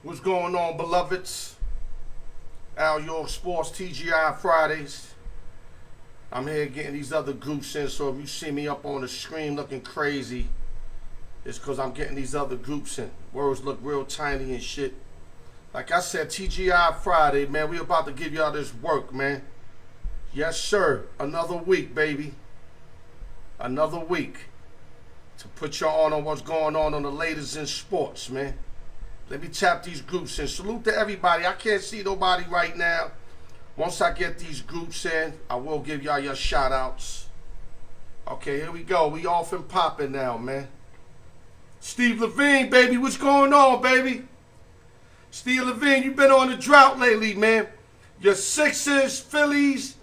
What's going on, beloveds? Al York Sports TGI Fridays. I'm here getting these other groups in, so if you see me up on the screen looking crazy, it's because I'm getting these other groups in. Words look real tiny and shit. Like I said, TGI Friday, man, we about to give y'all this work, man. Yes, sir. Another week, baby. Another week to put y'all on what's going on the latest in sports, man. Let me tap these groups in. Salute to everybody. I can't see nobody right now. Once I get these groups in, I will give y'all your shout outs. Okay, here we go. We off and popping now, man. Steve Levine, baby. What's going on, baby? Steve Levine, you've been on the drought lately, man. Your Sixers, Phillies,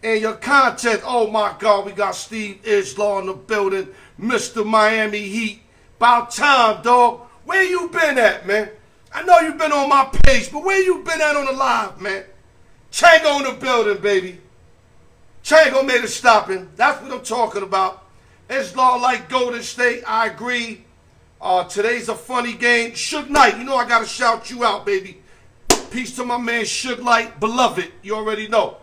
and your content. Oh, my God. We got Steve Islaw in the building. Mr. Miami Heat. About time, dog. Where you been at, man? I know you been on my page, but where you been at on the live, man? Chango in the building, baby. Chango made a stopping. That's what I'm talking about. Islaw like Golden State. I agree. Today's a funny game. Suge Knight, you know I got to shout you out, baby. Peace to my man Suge Knight, beloved. You already know.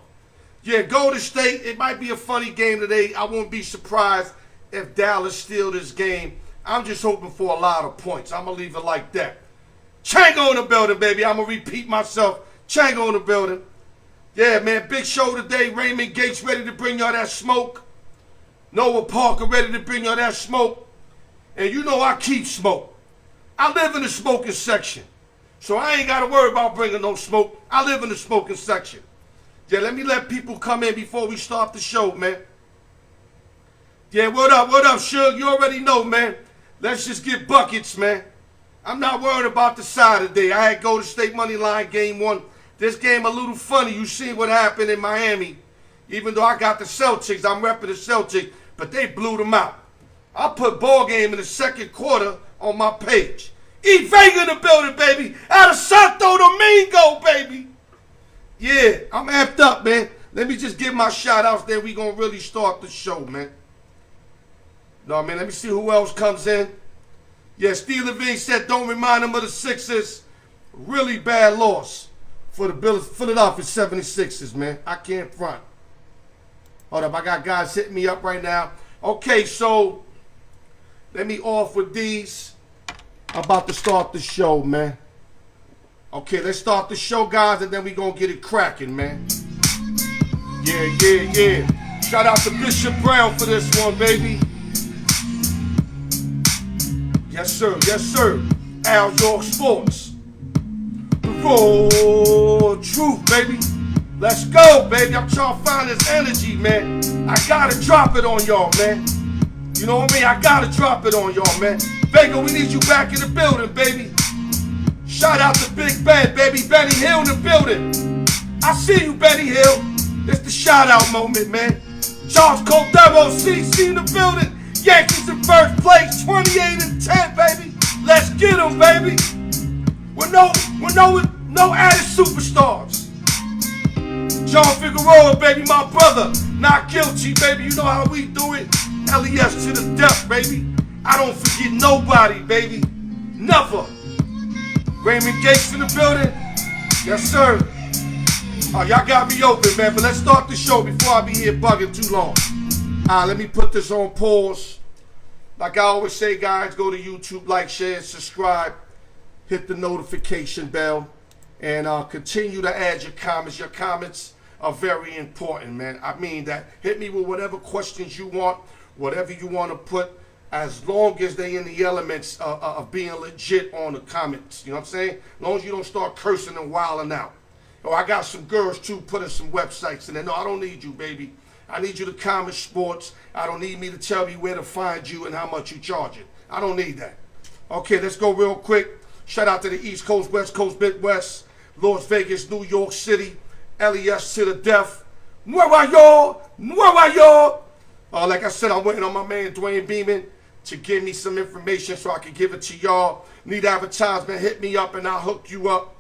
Yeah, Golden State, it might be a funny game today. I won't be surprised if Dallas steal this game. I'm just hoping for a lot of points. I'm going to leave it like that. Chango in the building, baby. I'm going to repeat myself. Chango in the building. Yeah, man, big show today. Raymond Gates ready to bring y'all that smoke. Noah Parker ready to bring y'all that smoke. And you know I keep smoke. I live in the smoking section. So I ain't got to worry about bringing no smoke. I live in the smoking section. Yeah, let me let people come in before we start the show, man. Yeah, what up, Suge? You already know, man. Let's just get buckets, man. I'm not worried about the side today. I had Golden State money line game one. This game a little funny. You see what happened in Miami. Even though I got the Celtics, I'm repping the Celtics, but they blew them out. I put ball game in the second quarter on my page. E. Vega in the building, baby. Out of Santo Domingo, baby. Yeah, I'm amped up, man. Let me just give my shout outs, then we gonna really start the show, man. No, man, let me see who else comes in. Yeah, Steve Levine said don't remind him of the Sixers. Really bad loss for the Philadelphia 76ers, man. I can't front. Hold up, I got guys hitting me up right now. Okay, so let me off with these. I'm about to start the show, man. Okay, let's start the show, guys, and then we gonna get it cracking, man. Yeah. Shout out to Bishop Brown for this one, baby. Yes, sir. Al York Sports. The raw truth, baby. Let's go, baby. I'm trying to find this energy, man. I gotta drop it on y'all, man. You know what I mean? I gotta drop it on y'all, man. Vega, we need you back in the building, baby. Shout out to Big Ben, baby. Benny Hill in the building. I see you, Benny Hill. It's the shout out moment, man. Charles Cordero, CC in the building. Yankees in first place, 28-10, baby. Let's get them, baby. With no added superstars. John Figueroa, baby, my brother. Not guilty, baby. You know how we do it. LES to the death, baby. I don't forget nobody, baby. Never. Raymond Gates in the building. Yes, sir. Oh, y'all got me open, man. But let's start the show before I be here bugging too long. Let me put this on pause. Like I always say, guys, go to YouTube, like, share, subscribe, hit the notification bell, and continue to add your comments. Your comments are very important, man. I mean that. Hit me with whatever questions you want, whatever you want to put, as long as they in the elements of being legit on the comments. You know what I'm saying? As long as you don't start cursing and wilding out. Oh, I got some girls, too, putting some websites in there. No, I don't need you, baby. I need you to comment sports. I don't need me to tell you where to find you and how much you charge it. I don't need that. Okay, let's go real quick. Shout out to the East Coast, West Coast, Midwest, Las Vegas, New York City, LES to the death. Nueva York. Like I said, I'm waiting on my man Dwayne Beeman to give me some information so I can give it to y'all. Need advertisement, hit me up and I'll hook you up.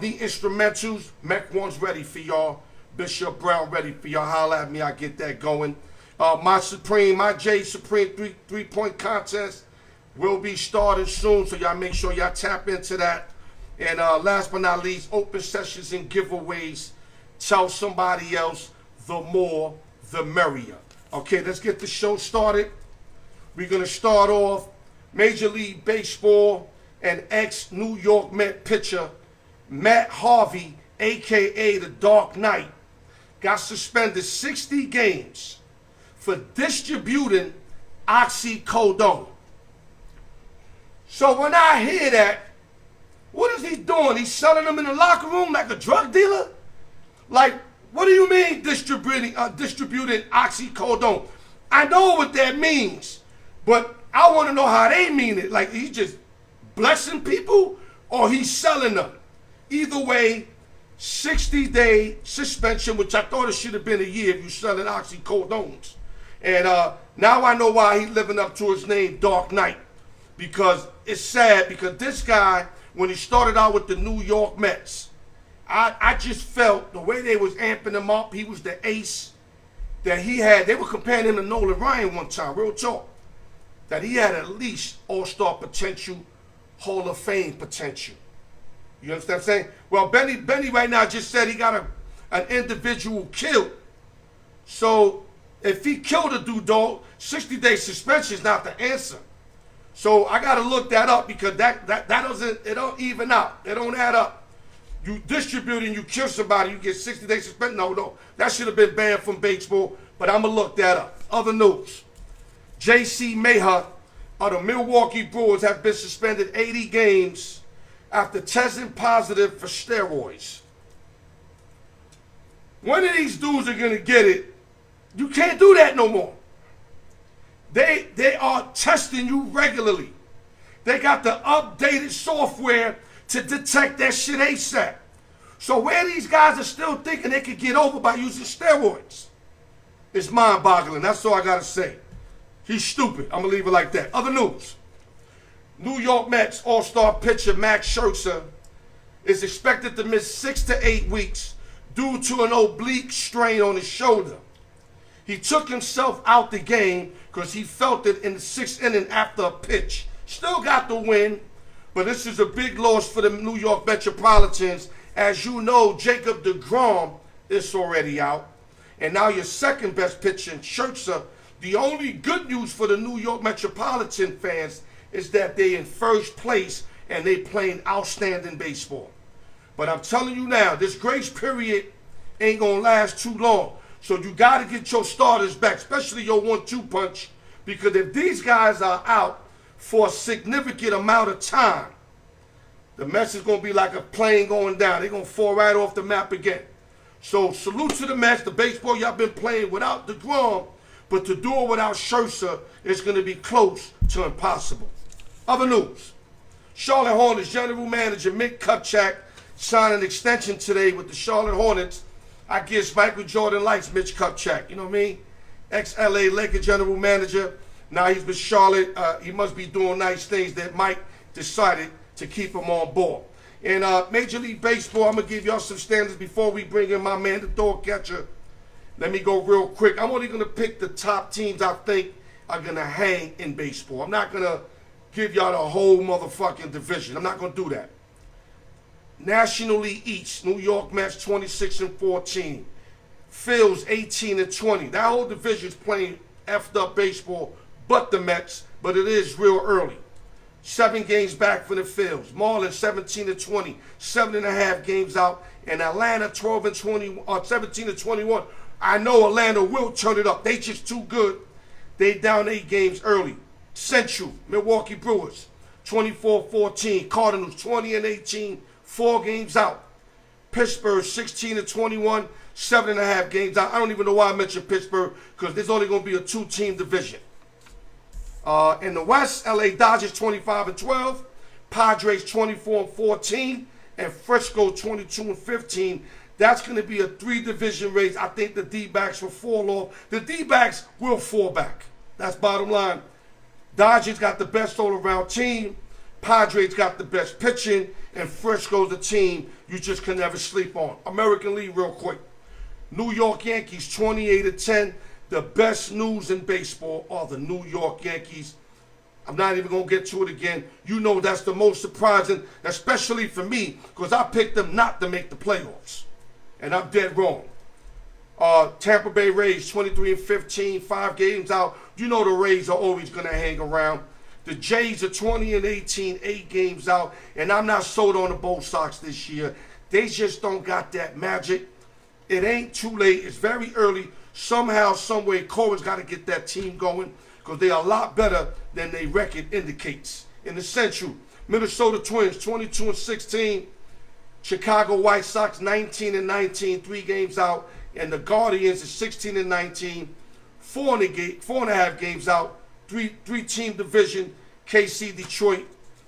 Need instrumentals, Mech 1's ready for y'all. Bishop Brown ready for y'all. Holla at me, I get that going. My J Supreme three-point contest will be starting soon, so y'all make sure y'all tap into that. And last but not least, open sessions and giveaways. Tell somebody else, the more, the merrier. Okay, let's get the show started. We're going to start off Major League Baseball and ex-New York Met pitcher Matt Harvey, a.k.a. the Dark Knight, got suspended 60 games for distributing oxycodone. So when I hear that, what is he doing? He's selling them in the locker room like a drug dealer? Like, what do you mean distributing oxycodone? I know what that means, but I want to know how they mean it. Like, he's just blessing people or he's selling them. Either way, 60-day suspension, which I thought it should have been a year if you're selling oxycodones. And now I know why he's living up to his name, Dark Knight. Because it's sad, because this guy, when he started out with the New York Mets, I just felt the way they was amping him up, he was the ace that he had. They were comparing him to Nolan Ryan one time, real talk. That he had at least all-star potential, Hall of Fame potential. You understand what I'm saying? Well, Benny right now just said he got an individual killed. So if he killed a dude, dog, 60-day suspension is not the answer. So I got to look that up because that doesn't, it don't even out. It don't add up. You distribute and you kill somebody, you get 60-day suspension. No, that should have been banned from baseball, but I'm going to look that up. Other news. J.C. Mayher of the Milwaukee Brewers have been suspended 80 games after testing positive for steroids. One of these dudes are going to get it. You can't do that no more. They are testing you regularly. They got the updated software to detect that shit ASAP. So where these guys are still thinking they could get over by using steroids, it's mind-boggling. That's all I got to say. He's stupid. I'm going to leave it like that. Other news. New York Mets all-star pitcher Max Shertzer is expected to miss 6 to 8 weeks due to an oblique strain on his shoulder. He took himself out the game because he felt it in the 6th inning after a pitch. Still got the win, but this is a big loss for the New York Metropolitans. As you know, Jacob deGrom is already out. And now your second best pitcher, Scherzer. The only good news for the New York Metropolitan fans is that they're in first place and they playing outstanding baseball. But I'm telling you now, this grace period ain't going to last too long. So you got to get your starters back, especially your 1-2 punch, because if these guys are out for a significant amount of time, the Mets is going to be like a plane going down. They're going to fall right off the map again. So salute to the Mets. The baseball y'all been playing without DeGrom, but to do it without Scherzer is going to be close to impossible. Other news. Charlotte Hornets general manager Mick Kupchak signed an extension today with the Charlotte Hornets. I guess Michael Jordan likes Mitch Kupchak, you know what I mean? Ex-LA Lakers general manager. Now he's with Charlotte. He must be doing nice things that Mike decided to keep him on board. In Major League Baseball, I'm going to give y'all some standards before we bring in my man, the dog catcher. Let me go real quick. I'm only going to pick the top teams I think are going to hang in baseball. I'm not going to give y'all the whole motherfucking division. I'm not going to do that. National League East, New York Mets 26-14. Phils 18-20. That whole division's playing effed up baseball, but the Mets, but it is real early. 7 games back for the Phils. Marlins 17-20, 7.5 games out. And Atlanta 17-21. I know Atlanta will turn it up. They just too good. They down 8 games early. Central, Milwaukee Brewers 24-14. Cardinals 20-18, 4 games out. Pittsburgh 16-21, 7.5 games out. I don't even know why I mentioned Pittsburgh because there's only going to be a 2-team division. In the West, LA Dodgers 25-12, Padres 24-14, and Frisco 22-15. That's going to be a 3-division race. I think the D-backs will fall off. The D-backs will fall back. That's bottom line. Dodgers got the best all-around team. Padres got the best pitching. And Frisco's the team you just can never sleep on. American League real quick. New York Yankees 28-10. The best news in baseball are the New York Yankees. I'm not even going to get to it again. You know that's the most surprising, especially for me, because I picked them not to make the playoffs. And I'm dead wrong. Tampa Bay Rays, 23-15, 5 games out. You know the Rays are always going to hang around. The Jays are 20-18, 8 games out. And I'm not sold on the Bo Sox this year. They just don't got that magic. It ain't too late. It's very early. Somehow, someway, Cohen's got to get that team going because they are a lot better than their record indicates. In the Central, Minnesota Twins, 22-16. Chicago White Sox, 19-19, 3 games out. And the Guardians is 16-19, 4.5 games out. Three-team division. KC, Detroit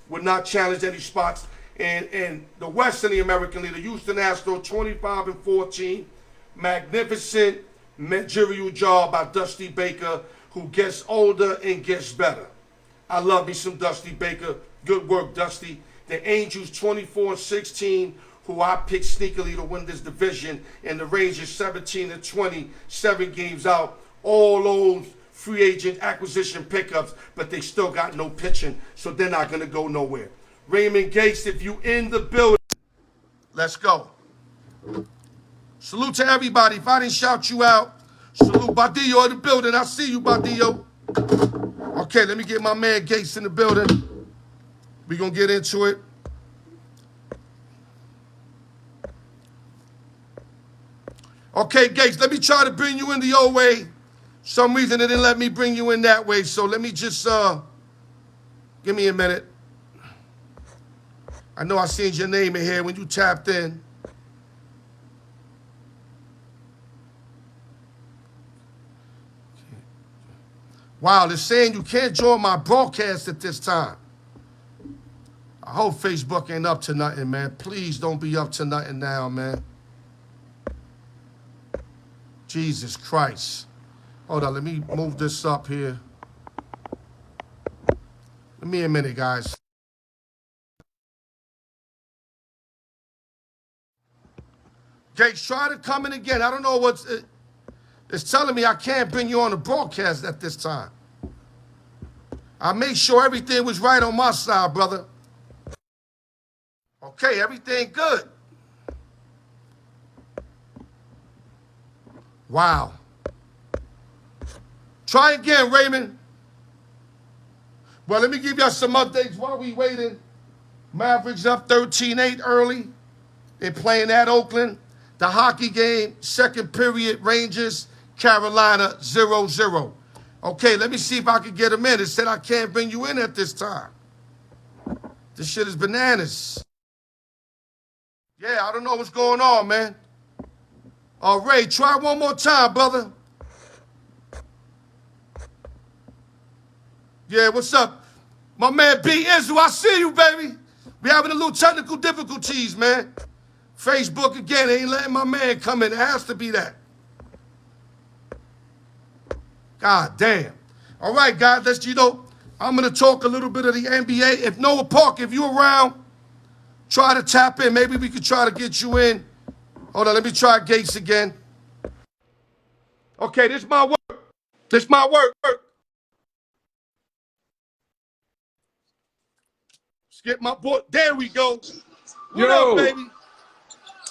would not challenge any spots. And the West in the American League, the Houston Astros, 25-14. Magnificent managerial job by Dusty Baker, who gets older and gets better. I love me some Dusty Baker. Good work, Dusty. The Angels, 24-16, who I picked sneakily to win this division. And the Rangers, 17-20, 7 games out. All those free agent acquisition pickups, but they still got no pitching, so they're not going to go nowhere. Raymond Gates, if you in the building, let's go. Salute to everybody. If I didn't shout you out, salute Badillo in the building. I see you, Badillo. Okay, let me get my man Gates in the building. We're going to get into it. Okay, Gates, let me try to bring you in the old way. Some reason they didn't let me bring you in that way, so let me just, give me a minute. I know I seen your name in here when you tapped in. Wow, they're saying you can't join my broadcast at this time. I hope Facebook ain't up to nothing, man. Please don't be up to nothing now, man. Jesus Christ. Hold on, let me move this up here. Give me a minute, guys. Gates, try to come in again. I don't know what's... It's telling me I can't bring you on the broadcast at this time. I made sure everything was right on my side, brother. Okay, everything good. Wow. Try again, Raymond. Well, let me give y'all some updates while we waiting. Mavericks up 13-8 early. They're playing at Oakland. The hockey game, second period, Rangers, Carolina, 0-0. Okay, let me see if I can get them in. It said I can't bring you in at this time. This shit is bananas. Yeah, I don't know what's going on, man. Ray, try one more time, brother. Yeah, what's up? My man B. Izzu, I see you, baby. We having a little technical difficulties, man. Facebook again ain't letting my man come in. It has to be that. God damn. All right, guys, I'm going to talk a little bit of the NBA. If Noah Park, if you're around, try to tap in. Maybe we could try to get you in. Hold on, let me try Gates again. Okay, this is my work. This is my work. Skip my boy. There we go. What up, baby?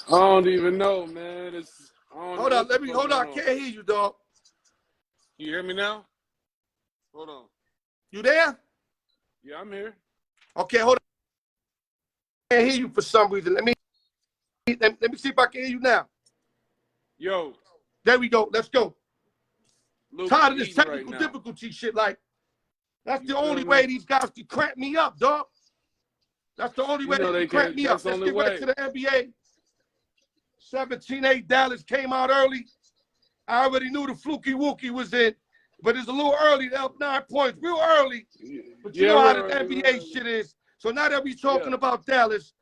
I don't even know, man. Hold on. I can't hear you, dog. You hear me now? Hold on. You there? Yeah, I'm here. Okay, hold on. I can't hear you for some reason. Let me see if I can hear you now. Yo. There we go. Let's go. Tired of this technical right difficulty shit. Like, that's the only way these guys can cramp me up, dog. That's the only way they can cramp me up. Let's get right to the NBA. 17-8 Dallas came out early. I already knew the fluky wookie was in, but it's a little early. They're up 9 points, real early. But you know how the NBA shit is. So now that we're talking about Dallas,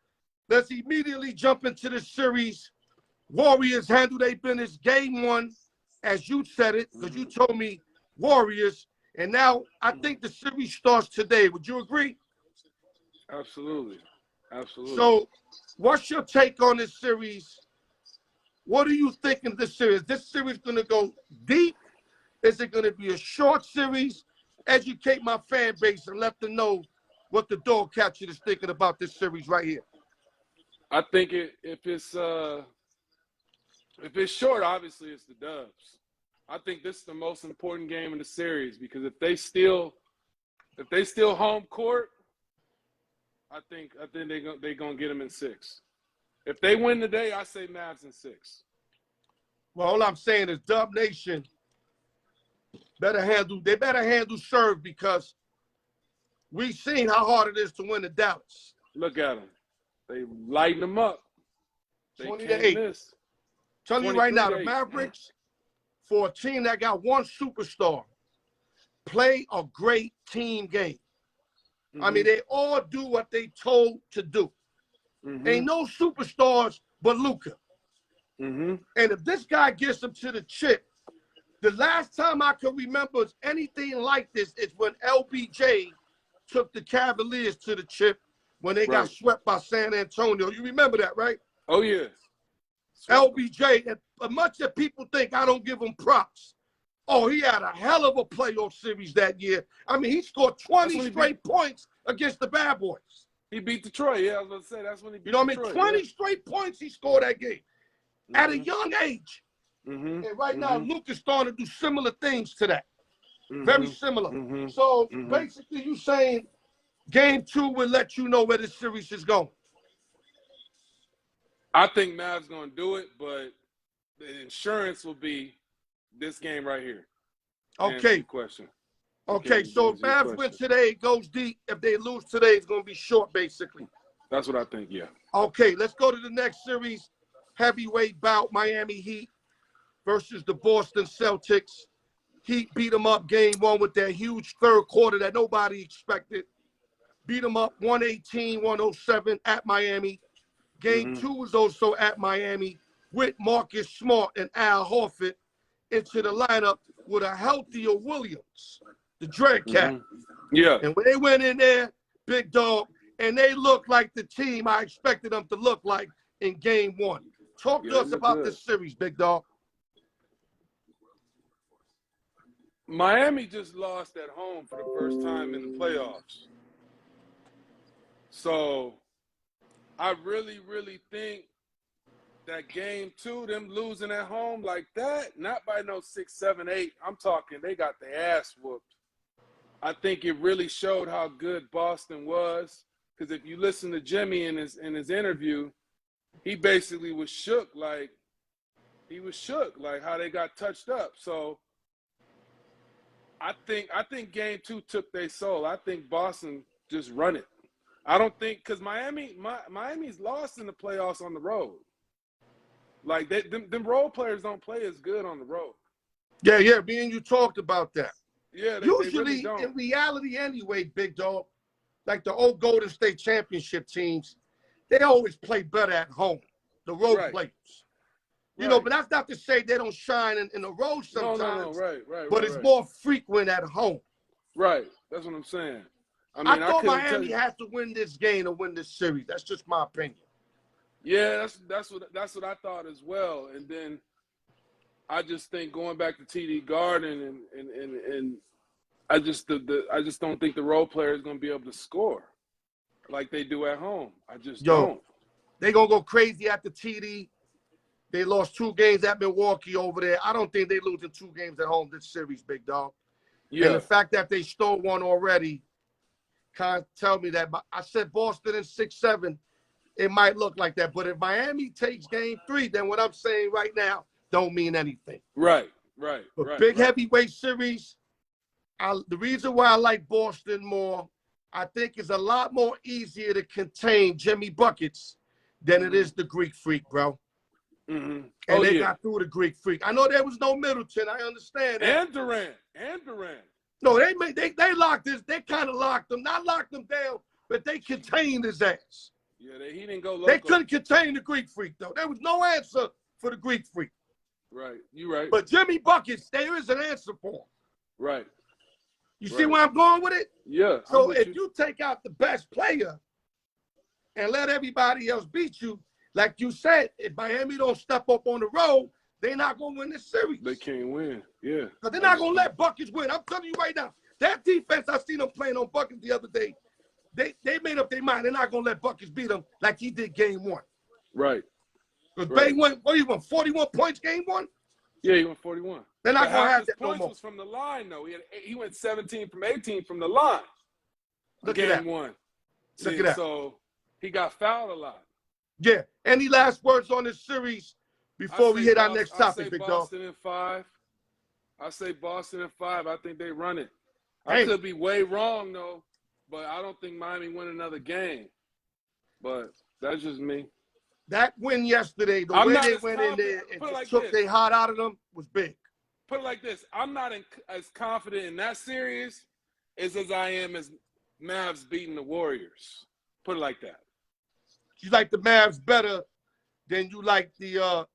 let's immediately jump into the series. Warriors handle their business. Game 1, as you said it, because you told me Warriors. And now I think the series starts today. Would you agree? Absolutely. So what's your take on this series? What do you think of this series? This series going to go deep? Is it going to be a short series? educate my fan base and let them know what the dog catcher is thinking about this series right here. I think if it's short, obviously it's the Dubs. I think this is the most important game in the series because if they still home court, I think they gonna get them in 6. If they win today, I say Mavs in 6. Well, all I'm saying is Dub Nation better handle serve because we've seen how hard it is to win in Dallas. Look at them. They lighten them up. They 20-8. miss. Tell you right now, the 23-8. Mavericks, for a team that got one superstar, play a great team game. Mm-hmm. I mean, they all do what they told to do. Mm-hmm. Ain't no superstars but Luka. Mm-hmm. And if this guy gets them to the chip, the last time I can remember anything like this is when LBJ took the Cavaliers to the chip when they got swept by San Antonio. You remember that, right? Oh, yeah. LBJ, and much that people think I don't give him props. Oh, he had a hell of a playoff series that year. I mean, he scored 20 straight points against the Bad Boys. He beat Detroit. Yeah, I was going to say, that's when he beat Detroit. You know what I mean? 20 yeah. straight points he scored that game at a young age. Mm-hmm. And right now, Luke is starting to do similar things to that. Mm-hmm. Very similar. Mm-hmm. So, basically, you saying game 2 will let you know where this series is going. I think Mavs going to do it, but the insurance will be this game right here. Okay. Question. Okay, so if Mavs win today, it goes deep. If they lose today, it's going to be short, basically. That's what I think, yeah. Okay, let's go to the next series. Heavyweight bout, Miami Heat versus the Boston Celtics. Heat beat them up game 1 with that huge third quarter that nobody expected. Beat them up 118-107 at Miami. Game 2 was also at Miami with Marcus Smart and Al Horford into the lineup with a healthier Williams, the Dread Cat. Yeah. And when they went in there, big dog, and they looked like the team I expected them to look like in game 1. Talk to us about this series, big dog. Miami just lost at home for the first time in the playoffs. So I really, really think that game 2, them losing at home like that, not by no 6, 7, 8. I'm talking they got their ass whooped. I think it really showed how good Boston was. Because if you listen to Jimmy in his interview, he basically was shook, like how they got touched up. So I think game 2 took their soul. I think Boston just run it. I don't think because Miami's lost in the playoffs on the road. Like them role players don't play as good on the road. Yeah, me and you talked about that. Yeah, usually they really don't. In reality anyway, big dog, like the old Golden State Championship teams, they always play better at home. The road players. You know, but that's not to say they don't shine in the road sometimes. No, right. But it's more frequent at home. Right. That's what I'm saying. I mean, I thought Miami had to win this game to win this series. That's just my opinion. Yeah, that's what I thought as well. And then I just think going back to TD Garden and I just don't think the role player is going to be able to score like they do at home. I just don't. They're going to go crazy at the TD. They lost 2 games at Milwaukee over there. I don't think they're losing 2 games at home this series, big dog. Yeah. And the fact that they stole one already kind of tell me that. I said Boston in 6-7. It might look like that. But if Miami takes game 3, then what I'm saying right now don't mean anything. Right. But big heavyweight series, the reason why I like Boston more, I think it's a lot more easier to contain Jimmy Buckets than it is the Greek Freak, bro. And they got through the Greek Freak. I know there was no Middleton. I understand that. And Durant. No, they locked this. They kind of locked him. Not locked him down, but they contained his ass. Yeah, he didn't go local. They couldn't contain the Greek Freak, though. There was no answer for the Greek Freak. Right. You're right. But Jimmy Buckets, there is an answer for him. Right. You see where I'm going with it? Yeah. So if you take out the best player and let everybody else beat you, like you said, if Miami don't step up on the road, they're not going to win this series. They can't win. Yeah. Because they're not going to let Buckets win. I'm telling you right now, That defense, I seen them playing on Buckets the other day. They made up their mind. They're not going to let Buckets beat them like he did game one. Right. Because Right. Bay won, what, he won 41 points game one? Yeah, he went 41. They're not going to have that no points more. was from the line, though. He went 17 from 18 from the line. Look at that. Game one. Look at that. So he got fouled a lot. Yeah. Any last words on this series before we hit our next topic, big dog? Boston in 5. I say Boston in 5. I think they run it. I Hey. could be way wrong, though, but I don't think Miami win another game. But that's just me. That win yesterday, the I'm way not they as went in confident- there and put it just like took this. their heart out of them was big. Put it like this. I'm not as confident in that series as I am as Mavs beating the Warriors. Put it like that. You like the Mavs better than you like the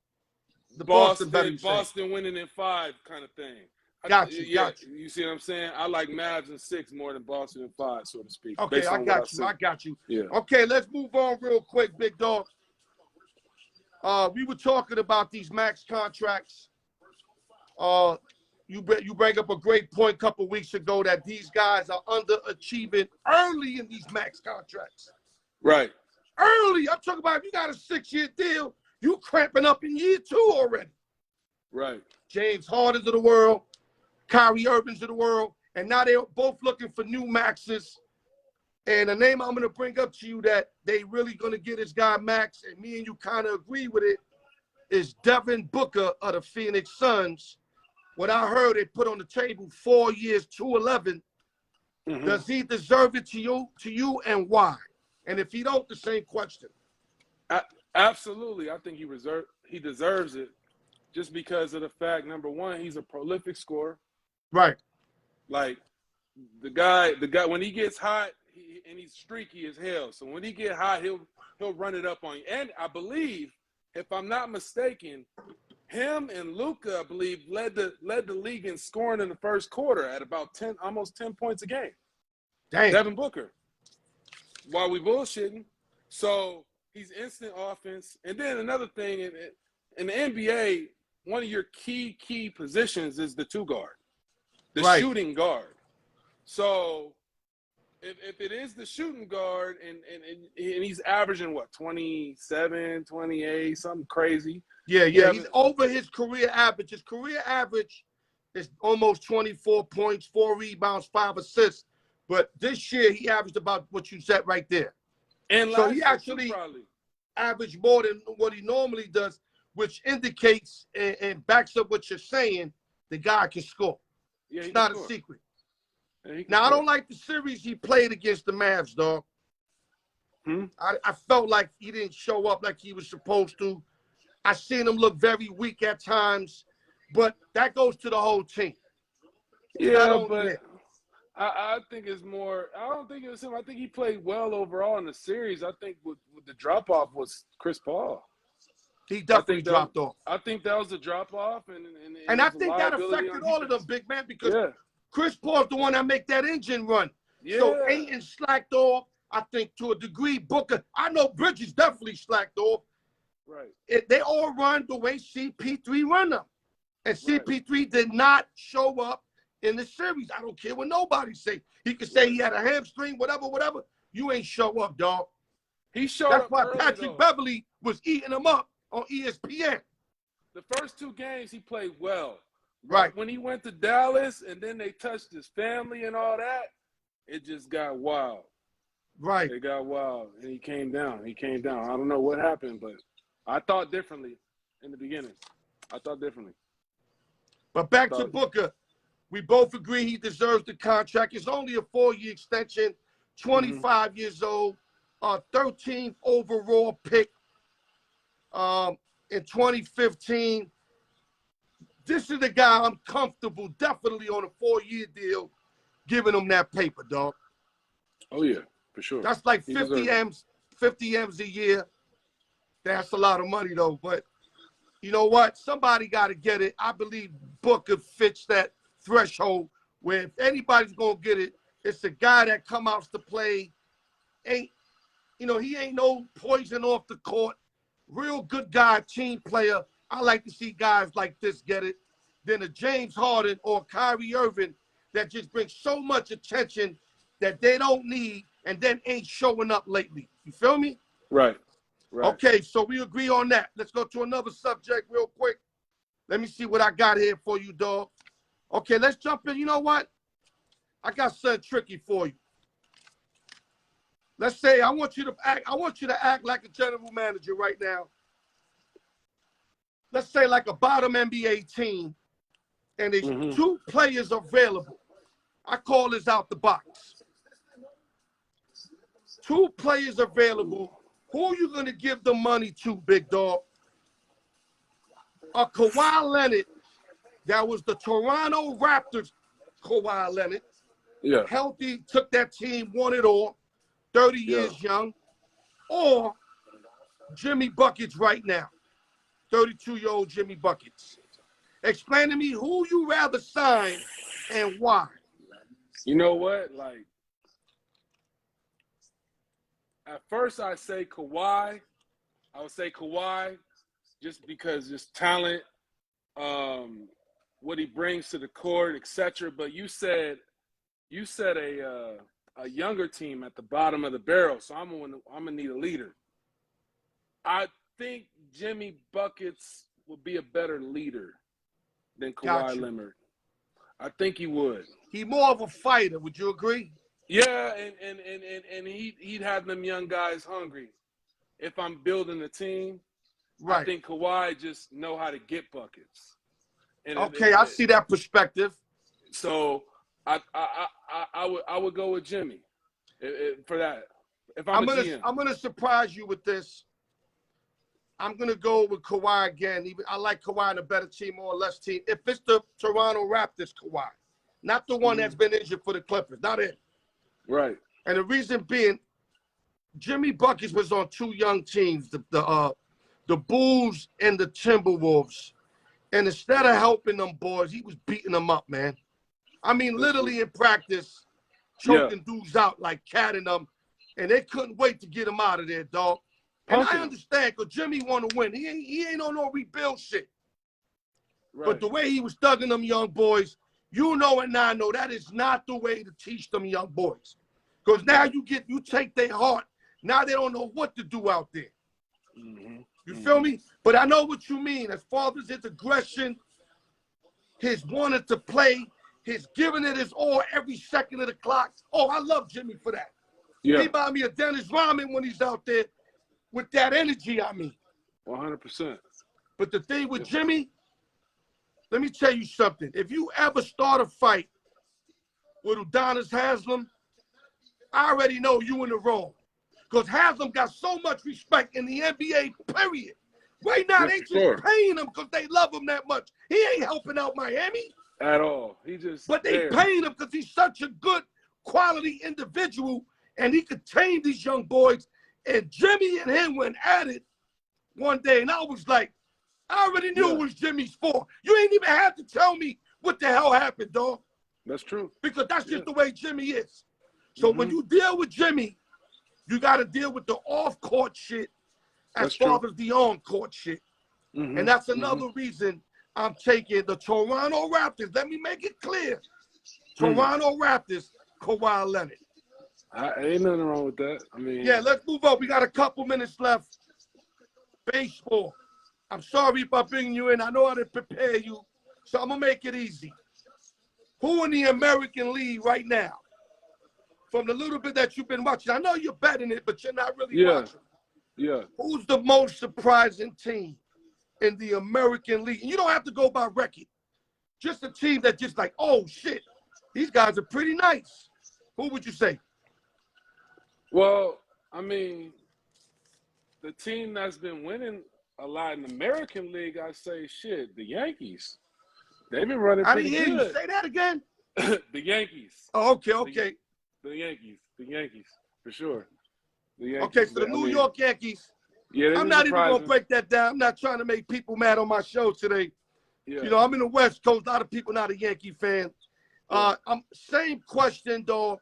Boston better. Boston winning in 5 kind of thing. Got you. You see what I'm saying? I like Mavs in 6 more than Boston in 5, so to speak. Okay, I got you. Yeah. Okay, let's move on real quick, big dog. We were talking about these max contracts. You bring up a great point a couple weeks ago that these guys are underachieving early in these max contracts. Right. Early. I'm talking about if you got a 6-year deal, you cramping up in year 2 already. Right. James Harden's of the world, Kyrie Irving's of the world, and now they're both looking for new maxes. And the name I'm going to bring up to you that they really going to get this guy max, and me and you kind of agree with it, is Devin Booker of the Phoenix Suns. What I heard, they put on the table 4 years, 211. Mm-hmm. Does he deserve it to you, and why? And if he don't, the same question. Absolutely. I think he deserves it just because of the fact, number one, he's a prolific scorer. Right. Like, the guy, when he gets hot, and he's streaky as hell. So when he get hot, he'll run it up on you. And I believe, if I'm not mistaken, him and Luka, I believe, led the league in scoring in the first quarter at about almost 10 points a game. Dang. Devin Booker. While we bullshitting. So he's instant offense. And then another thing, in the NBA, one of your key positions is the 2 guard, the right. shooting guard. So if it is the shooting guard and he's averaging what, 27, 28, something crazy. Yeah. He's over his career average. His career average is almost 24 points, 4 rebounds, 5 assists. But this year he averaged about what you said right there. And so he actually averaged more than what he normally does, which indicates and backs up what you're saying. The guy can score. Yeah, it's not a secret. Yeah, now, I don't like the series he played against the Mavs, dog. I felt like he didn't show up like he was supposed to. I seen him look very weak at times, but that goes to the whole team. Yeah, but I think it's more – I don't think it was him. I think he played well overall in the series. I think with the drop-off was Chris Paul. He definitely dropped off. I think that was a drop-off. And I think that affected all of them, big man, because Chris Paul's the one that make that engine run. Yeah. So Ayton slacked off, I think, to a degree. Booker, I know Bridges definitely slacked off. Right. They all run the way CP3 run them. And CP3 did not show up in the series. I don't care what nobody say. He could say he had a hamstring, whatever. You ain't show up, dog. He showed That's up why early, Patrick Beverly was eating him up on ESPN. The first 2 games he played well. Right. When he went to Dallas and then they touched his family and all that, it just got wild. Right. It got wild. And he came down. I don't know what happened, but I thought differently in the beginning. But back to Booker. We both agree he deserves the contract. It's only a 4-year extension, 25 years old, 13th overall pick in 2015. This is the guy I'm comfortable, definitely on a 4-year deal, giving him that paper, dog. Oh, yeah, for sure. That's like 50 M's a year. That's a lot of money, though. But you know what? Somebody got to get it. I believe Booker fits that threshold where if anybody's going to get it, it's a guy that come out to play. He ain't no poison off the court. Real good guy, team player. I like to see guys like this get it. Then a James Harden or Kyrie Irving, that just bring so much attention that they don't need and then ain't showing up lately. You feel me? Right. Right. Okay, so we agree on that. Let's go to another subject real quick. Let me see what I got here for you, dog. Okay, let's jump in. You know what? I got something tricky for you. Let's say I want you to act like a general manager right now. Let's say like a bottom NBA team, and there's 2 players available. I call this out the box. 2 players available. Who are you going to give the money to, big dog? A Kawhi Leonard, that was the Toronto Raptors Kawhi Leonard. Yeah. Healthy, took that team, won it all, 30 years young. Or Jimmy Buckets right now, 32-year-old Jimmy Buckets. Explain to me who you rather sign and why. You know what? Like, at first I say Kawhi. I would say Kawhi just because just talent, what he brings to the court, etc. But you said a younger team at the bottom of the barrel, so I'm gonna need a leader. I think Jimmy Buckets would be a better leader than Kawhi Leonard. I think he would. He's more of a fighter. Would you agree? Yeah, and he'd have them young guys hungry. If I'm building a team, right. I think Kawhi just know how to get buckets. And I see that perspective. So I would go with Jimmy for that. If I'm gonna surprise you with this. I'm gonna go with Kawhi again. I like Kawhi in a better team or a less team. If it's the Toronto Raptors Kawhi, not the one that's been injured for the Clippers, not it. Right. And the reason being, Jimmy Buckets was on 2 young teams, the Bulls and the Timberwolves. And instead of helping them boys, he was beating them up, man. I mean, literally in practice, choking dudes out, like catting them. And they couldn't wait to get him out of there, dog. And I understand, because Jimmy want to win. He ain't on no rebuild shit. Right. But the way he was thugging them young boys, you know and I know that is not the way to teach them young boys. Because now you take their heart. Now they don't know what to do out there. You feel me? But I know what you mean. As far as his aggression, his wanting to play, his giving it his all every second of the clock. Oh, I love Jimmy for that. He remind me of Dennis Rodman when he's out there with that energy, I mean. 100%. But the thing with Jimmy, let me tell you something. If you ever start a fight with Udonis Haslem, I already know you in the wrong. Because Haslem got so much respect in the NBA, period. Right now, they just paying him because they love him that much. He ain't helping out Miami. At all. But they paying him because he's such a good quality individual, and he could tame these young boys. And Jimmy and him went at it one day, and I was like, I already knew it was Jimmy's fault. You ain't even had to tell me what the hell happened, dog. That's true. Because that's just the way Jimmy is. So when you deal with Jimmy, you got to deal with the off-court shit as far as the on-court shit. And that's another reason I'm taking the Toronto Raptors. Let me make it clear. Toronto Raptors, Kawhi Leonard. Ain't nothing wrong with that. I mean, yeah, let's move on. We got a couple minutes left. Baseball. I'm sorry if I bring you in. I know how to prepare you, so I'm going to make it easy. Who in the American League right now, from the little bit that you've been watching, I know you're betting it, but you're not really watching. Yeah. Who's the most surprising team in the American League? And you don't have to go by record. Just a team that just like, oh, shit, these guys are pretty nice. Who would you say? Well, I mean, the team that's been winning a lot in the American League, I say, shit, the Yankees. They've been running pretty good. I didn't hear you say that again. The Yankees. Oh, okay. The Yankees, for sure. The Yankees. Okay, so the New York Yankees. Yeah, I'm not even going to break that down. I'm not trying to make people mad on my show today. Yeah. You know, I'm in the West Coast. A lot of people not a Yankee fan. Same question, though,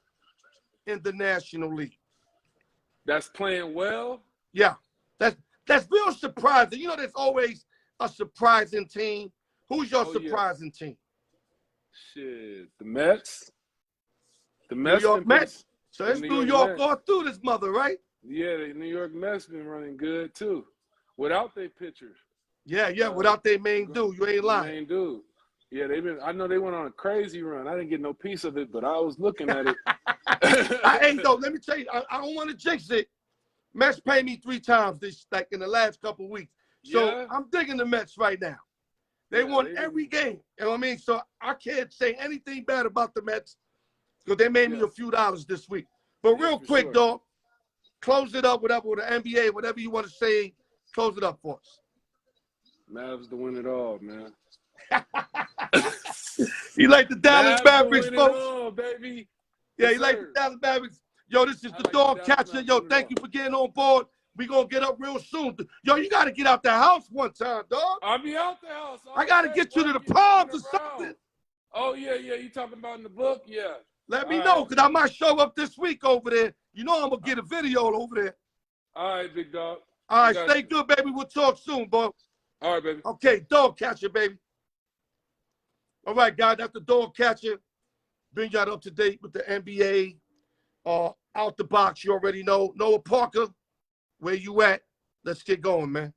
in the National League. That's playing well? Yeah. That's real surprising. You know, there's always a surprising team. Who's your surprising team? Shit, the Mets. The New Mets York been pretty. Mets. So The it's New New York York Mets. all through this mother, right? Yeah, the New York Mets been running good too, without their pitchers. Yeah. Without their main The dude, you ain't lying. main dude. Yeah, they've been. I know they went on a crazy run. I didn't get no piece of it, but I was looking at it. Hey, though, let me tell you, I don't want to jinx it. Mets paid me 3 times like in the last couple of weeks. So Yeah. I'm digging the Mets right now. They won every game. You know what I mean? So I can't say anything bad about the Mets because they made me a few dollars this week. But real quick, dog, close it up, whatever, with the NBA, whatever you want to say, close it up for us. Mavs to win it all, man. You like the Dallas Mavericks, folks? All, baby. Yeah, you like the Dallas Mavericks? Yo, this is the dog catcher. Yo, thank you for getting on board. We gonna get up real soon. Yo, you gotta get out the house one time, dog. I'll be out the house. I gotta get you to the Palms or something. Oh, yeah. You talking about in the book? Yeah. Let me know, because I might show up this week over there. You know I'm gonna get a video over there. All right, big dog. All right, stay good, baby. We'll talk soon, boy. All right, baby. Okay, dog catcher, baby. All right, guys, that's the dog catcher. Bring y'all up to date with the NBA. Out the box, you already know. Noah Parker, where you at? Let's get going, man.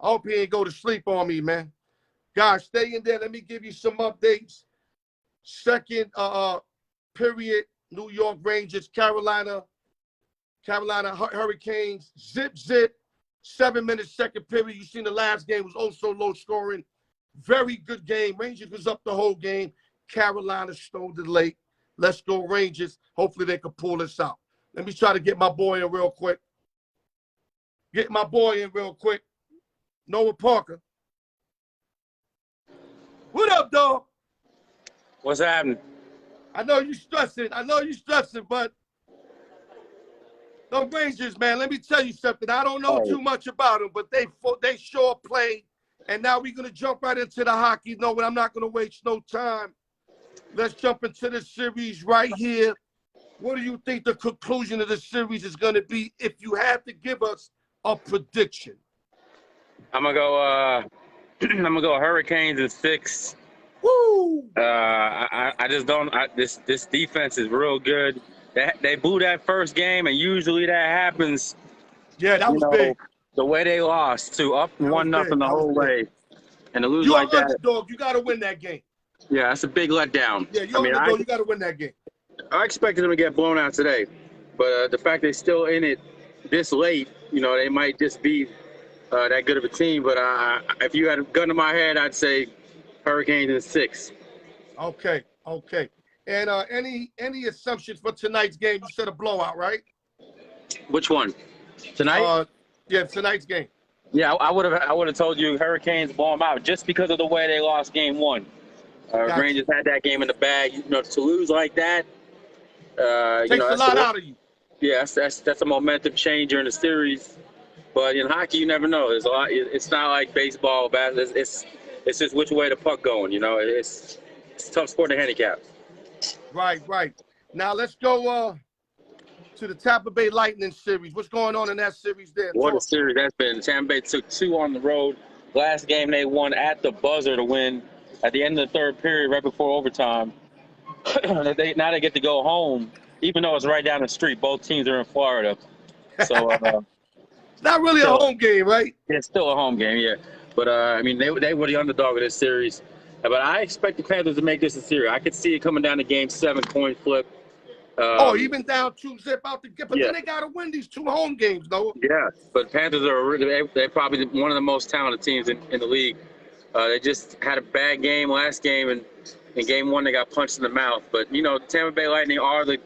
I hope he ain't go to sleep on me, man. Guys, stay in there. Let me give you some updates. Second period, New York Rangers, Carolina Hurricanes, zip. 7 minutes, second period. You seen the last game was also low scoring. Very good game. Rangers was up the whole game. Carolina stole the late. Let's go Rangers. Hopefully they can pull this out. Let me try to get my boy in real quick. Noah Parker. What up, dog? What's happening? I know you stressing, but the Rangers, man, let me tell you something. I don't know too much about them, but they sure play. And now we're going to jump right into the hockey. No, I'm not going to waste no time. Let's jump into the series right here. What do you think the conclusion of the series is going to be if you have to give us a prediction? I'm gonna go Hurricanes in 6. Woo! I just don't. This defense is real good. They blew that first game, and usually that happens. Yeah, that was big. The way they lost to up 1-0 the whole way, and to lose like that. You're an underdog. You got to win that game. Yeah, that's a big letdown. Yeah, you're an underdog. You got to win that game. I expected them to get blown out today, but the fact they're still in it this late, they might just be that good of a team. But if you had a gun to my head, I'd say Hurricanes in 6. Okay. And any assumptions for tonight's game? You said a blowout, right? Which one? Tonight? Yeah, tonight's game. Yeah, I would have told you Hurricanes blow them out just because of the way they lost game 1. Rangers had that game in the bag. To lose like that, takes a lot out of you. Yeah, that's a momentum changer in the series. But in hockey, you never know. There's a lot. It's not like baseball, basketball. It's just which way the puck going. It's a tough sport to handicap. Right. Now let's go to the Tampa Bay Lightning series. What's going on in that series there? What a series that's been. Tampa Bay took 2 on the road. Last game they won at the buzzer to win at the end of the third period, right before overtime. Now they get to go home, even though it's right down the street. Both teams are in Florida. So it's not really a home game, right? It's still a home game, yeah. But, they were the underdog of this series. But I expect the Panthers to make this a series. I could see it coming down to game 7, coin flip. Even down 2-0 out the game. But then they got to win these 2 home games, though. Yeah, but Panthers are they're probably one of the most talented teams in the league. They just had a bad game last game, and in game 1 they got punched in the mouth. But Tampa Bay Lightning are the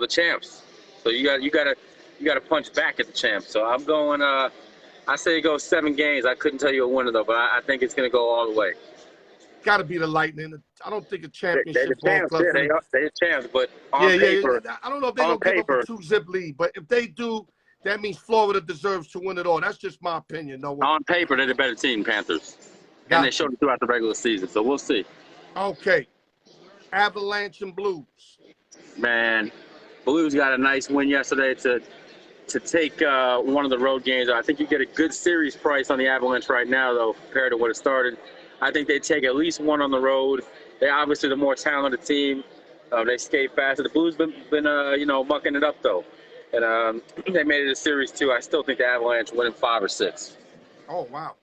champs. So you got to punch back at the champs. So I'm going. I say it goes 7 games. I couldn't tell you a winner though, but I think it's going to go all the way. Got to be the Lightning. I don't think a championship. They're the champs. Yeah, they're champs. But on paper, I don't know if they're going to give up a 2-0 lead, but if they do, that means Florida deserves to win it all. That's just my opinion, though. On paper, they're the better team, Panthers. And they showed it throughout the regular season, so we'll see. Okay. Avalanche and Blues. Man, Blues got a nice win yesterday to take one of the road games. I think you get a good series price on the Avalanche right now, though, compared to what it started. I think they take at least 1 on the road, they're obviously the more talented team. They skate faster. The Blues been mucking it up though, and they made it a series too. I still think the Avalanche win in 5 or 6. Oh wow.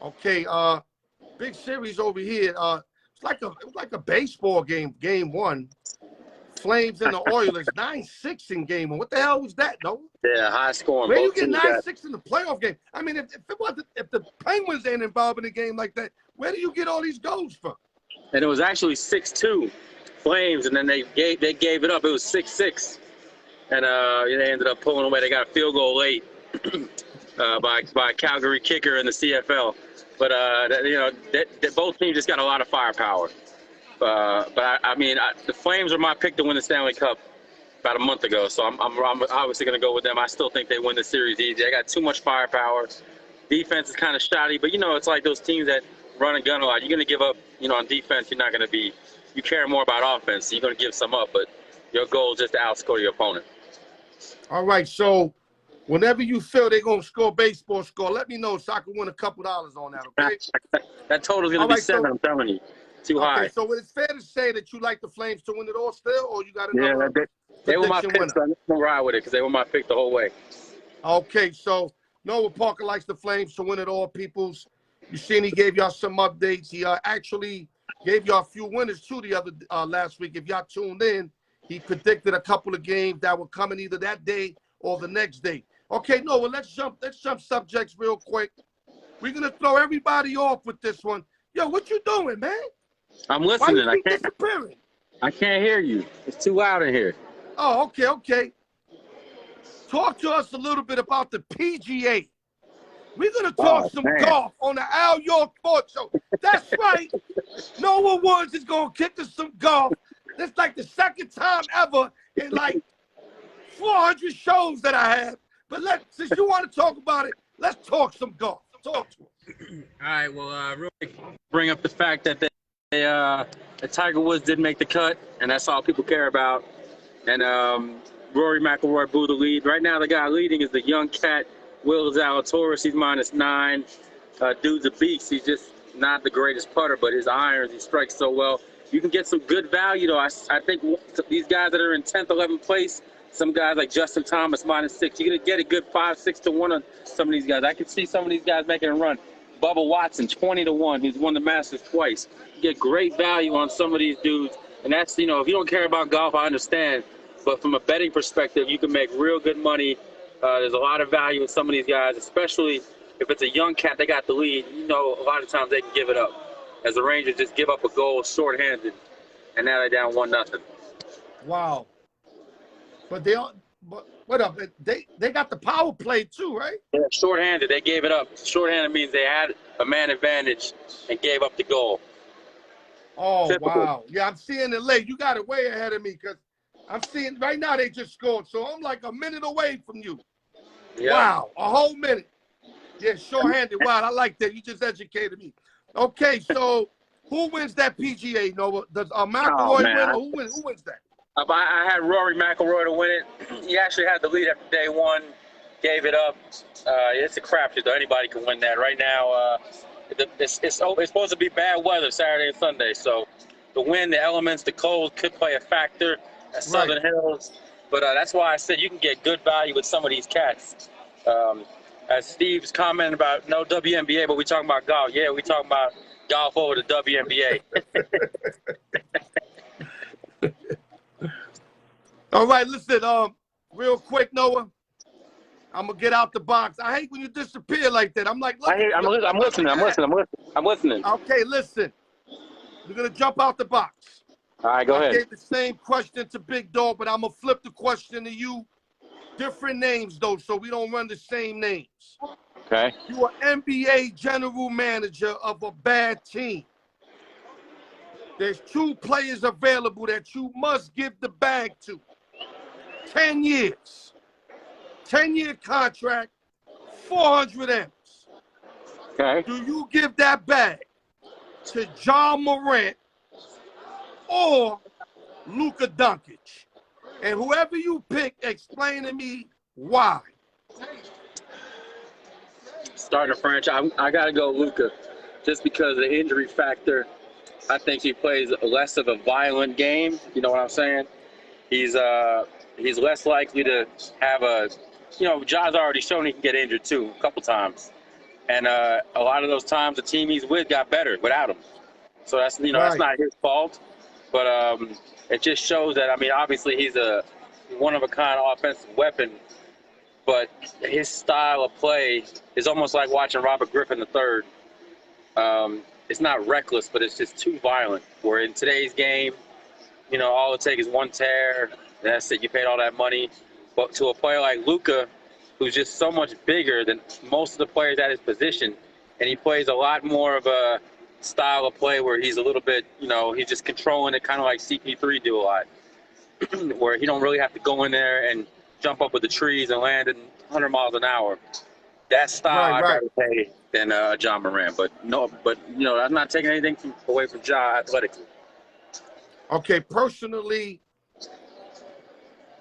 Okay. Big series over here. It was like a baseball game. Game one. Flames and the Oilers 9-6 in game one. What the hell was that? No. Yeah, high scoring. Where you get 9-6 in the playoff game? I mean, if the Penguins ain't involved in a game like that, where do you get all these goals from? And it was actually 6-2 Flames, and then they gave it up. It was 6-6, and they ended up pulling away. They got a field goal late by a Calgary kicker in the CFL. But both teams just got a lot of firepower. But the Flames are my pick to win the Stanley Cup about a month ago, so I'm obviously going to go with them. I still think they win the series easy. They got too much firepower. Defense is kind of shoddy, but it's like those teams that run and gun a lot. You're going to give up, on defense. You're not going to be. You care more about offense. So you're going to give some up, but your goal is just to outscore your opponent. All right, so whenever you feel they're going to score baseball score, let me know so I can win a couple dollars on that, okay? That total's going to be 7, I'm telling you. Too high. Okay, so it's fair to say that you like the Flames to win it all still, or you got another they were my pick, winner? so I'm going to ride with it because they were my pick the whole way. Okay, so Noah Parker likes the Flames to win it all, peoples. You seen he gave y'all some updates. He actually gave y'all a few winners, too, the other last week. If y'all tuned in, he predicted a couple of games that were coming either that day or the next day. Okay, Noah, let's jump subjects real quick. We're going to throw everybody off with this one. Yo, what you doing, man? I'm listening. Why you keep disappearing? I can't hear you. It's too loud in here. Oh, okay. Talk to us a little bit about the PGA. We're going to talk some golf on the Al York Sports Show. That's right. Noah Woods is going to kick us some golf. That's like the second time ever in like 400 shows that I have. But since you want to talk about it, let's talk some golf. Talk to us. All right. Well, really bring up the fact that that Tiger Woods did make the cut, and that's all people care about. And Rory McIlroy blew the lead. Right now, the guy leading is the young cat, Will Zalatoris. He's -9. Dude's a beast. He's just not the greatest putter, but his irons, he strikes so well. You can get some good value, though. I think these guys that are in 10th, 11th place, some guys like Justin Thomas, -6. You're going to get a good 5, 6 to 1 on some of these guys. I can see some of these guys making a run. Bubba Watson, 20 to 1. He's won the Masters twice. You get great value on some of these dudes. And that's, if you don't care about golf, I understand. But from a betting perspective, you can make real good money. There's a lot of value in some of these guys, especially if it's a young cat, they got the lead. A lot of times they can give it up. As the Rangers just give up a goal shorthanded, and now they're down 1-0. Wow. But what up? They got the power play too, right? Yeah, shorthanded. They gave it up. Shorthanded means they had a man advantage and gave up the goal. Oh, Typical. wow. Yeah, I'm seeing it late. You got it way ahead of me because I'm seeing right now they just scored. So I'm like a minute away from you. Yeah. Wow, a whole minute. Yeah, short-handed. Wow, I like that. You just educated me. Okay, so who wins that PGA, Noah? Does McIlroy win or who wins that? I had Rory McIlroy to win it. He actually had the lead after day one, gave it up. It's a crapshoot, though. Anybody can win that. Right now, it's supposed to be bad weather Saturday and Sunday, so the wind, the elements, the cold could play a factor at Southern Hills. But that's why I said you can get good value with some of these cats. As Steve's commenting about no WNBA, but we talking about golf. Yeah, we talking about golf over the WNBA. All right, listen, real quick, Noah. I'm gonna get out the box. I hate when you disappear like that. I'm like, I'm listening. Okay, listen. We're gonna jump out the box. All right, go ahead. I gave the same question to Big Dog, but I'm gonna flip the question to you. Different names though, so we don't run the same names. Okay. You are NBA general manager of a bad team. There's 2 players available that you must give the bag to. 10 years. 10-year contract, 400 M's. Okay. Do you give that bag to John Morant or Luka Doncic? And whoever you pick, explain to me why. Starting a franchise, I got to go Luka, just because of the injury factor. I think he plays less of a violent game. You know what I'm saying? He's less likely to have a, Ja's already shown he can get injured too a couple times, and a lot of those times the team he's with got better without him. So that's that's Right. not his fault, but it just shows that obviously he's a one of a kind offensive weapon, but his style of play is almost like watching Robert Griffin III. It's not reckless, but it's just too violent. Where in today's game, all it takes is one tear. That's it. You paid all that money. But to a player like Luka, who's just so much bigger than most of the players at his position, and he plays a lot more of a style of play where he's a little bit, he's just controlling it, kind of like CP3 do a lot, where he don't really have to go in there and jump up with the trees and land in 100 miles an hour. That style I'd rather play than John Moran. But I'm not taking anything away from Ja athletically. Okay, personally,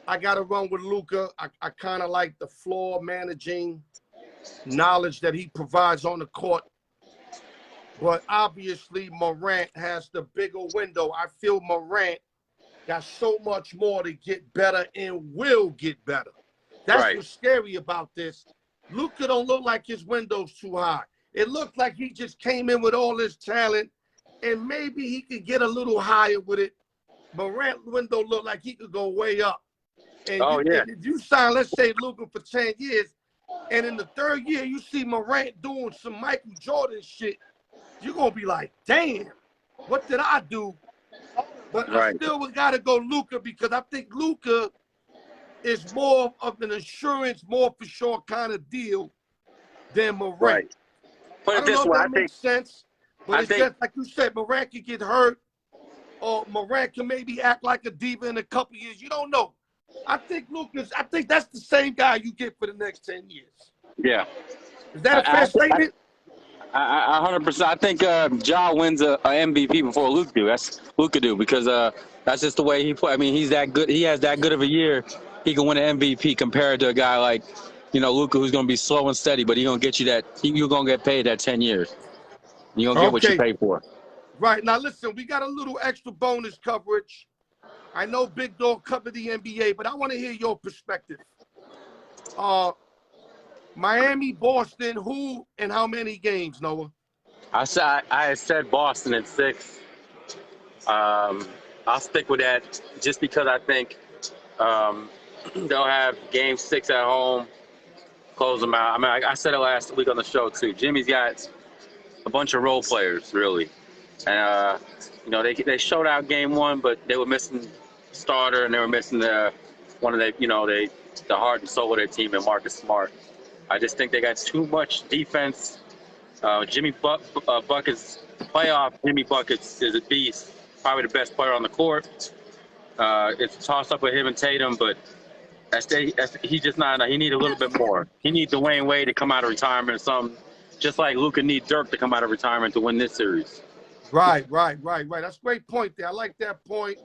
I got to run with Luka. I kind of like the floor managing knowledge that he provides on the court. But obviously, Morant has the bigger window. I feel Morant got so much more to get better and will get better. That's what's scary about this. Luka don't look like his window's too high. It looked like he just came in with all his talent, and maybe he could get a little higher with it. Morant's window looked like he could go way up. And and if you sign, let's say, Luka for 10 years, and in the third year you see Morant doing some Michael Jordan shit, you're going to be like, damn, what did I do? But I still got to go Luka because I think Luka is more of an insurance, more for sure kind of deal than Morant. Right. Put it this way, I think makes sense, but it's just like you said, Morant could get hurt, or Morant can maybe act like a diva in a couple years. You don't know. I think that's the same guy you get for the next 10 years. Yeah. Is that a fair statement? I 100%. I think Ja wins a MVP before Luka do because that's just the way he plays. I mean, he's that good. He has that good of a year. He can win an MVP compared to a guy like, Luka, who's going to be slow and steady, but he's going to get you that. You're going to get paid that 10 years. You're going to get what you pay for. Right. Now, listen, we got a little extra bonus coverage. I know Big Dog covered the NBA, but I want to hear your perspective. Miami, Boston, who and how many games, Noah? I said Boston in 6. I'll stick with that just because I think they'll have game 6 at home, close them out. I mean, I said it last week on the show too. Jimmy's got a bunch of role players, really. And, they showed out game 1, but they were missing starter and they were missing the heart and soul of their team and Marcus Smart. I just think they got too much defense. Jimmy Buckets, playoff Jimmy Buckets is a beast, probably the best player on the court. It's a toss-up with him and Tatum, but he's just not enough. He needs a little bit more. He needs Dwayne Wade to come out of retirement or something, just like Luka needs Dirk to come out of retirement to win this series. Right. That's a great point there. I like that point.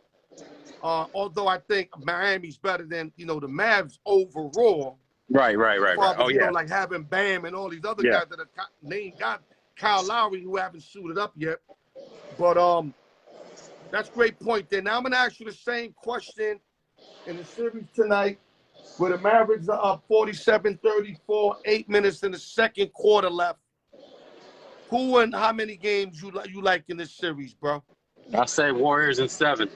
Although I think Miami's better than, the Mavs overall. Right. Oh, yeah. Like having Bam and all these other guys that are named, got Kyle Lowry, who haven't suited up yet. But that's a great point there. Now I'm going to ask you the same question in the series tonight, where the Mavericks are up 47-34, 8 minutes in the second quarter left. Who and how many games you like in this series, bro? I say Warriors in 7.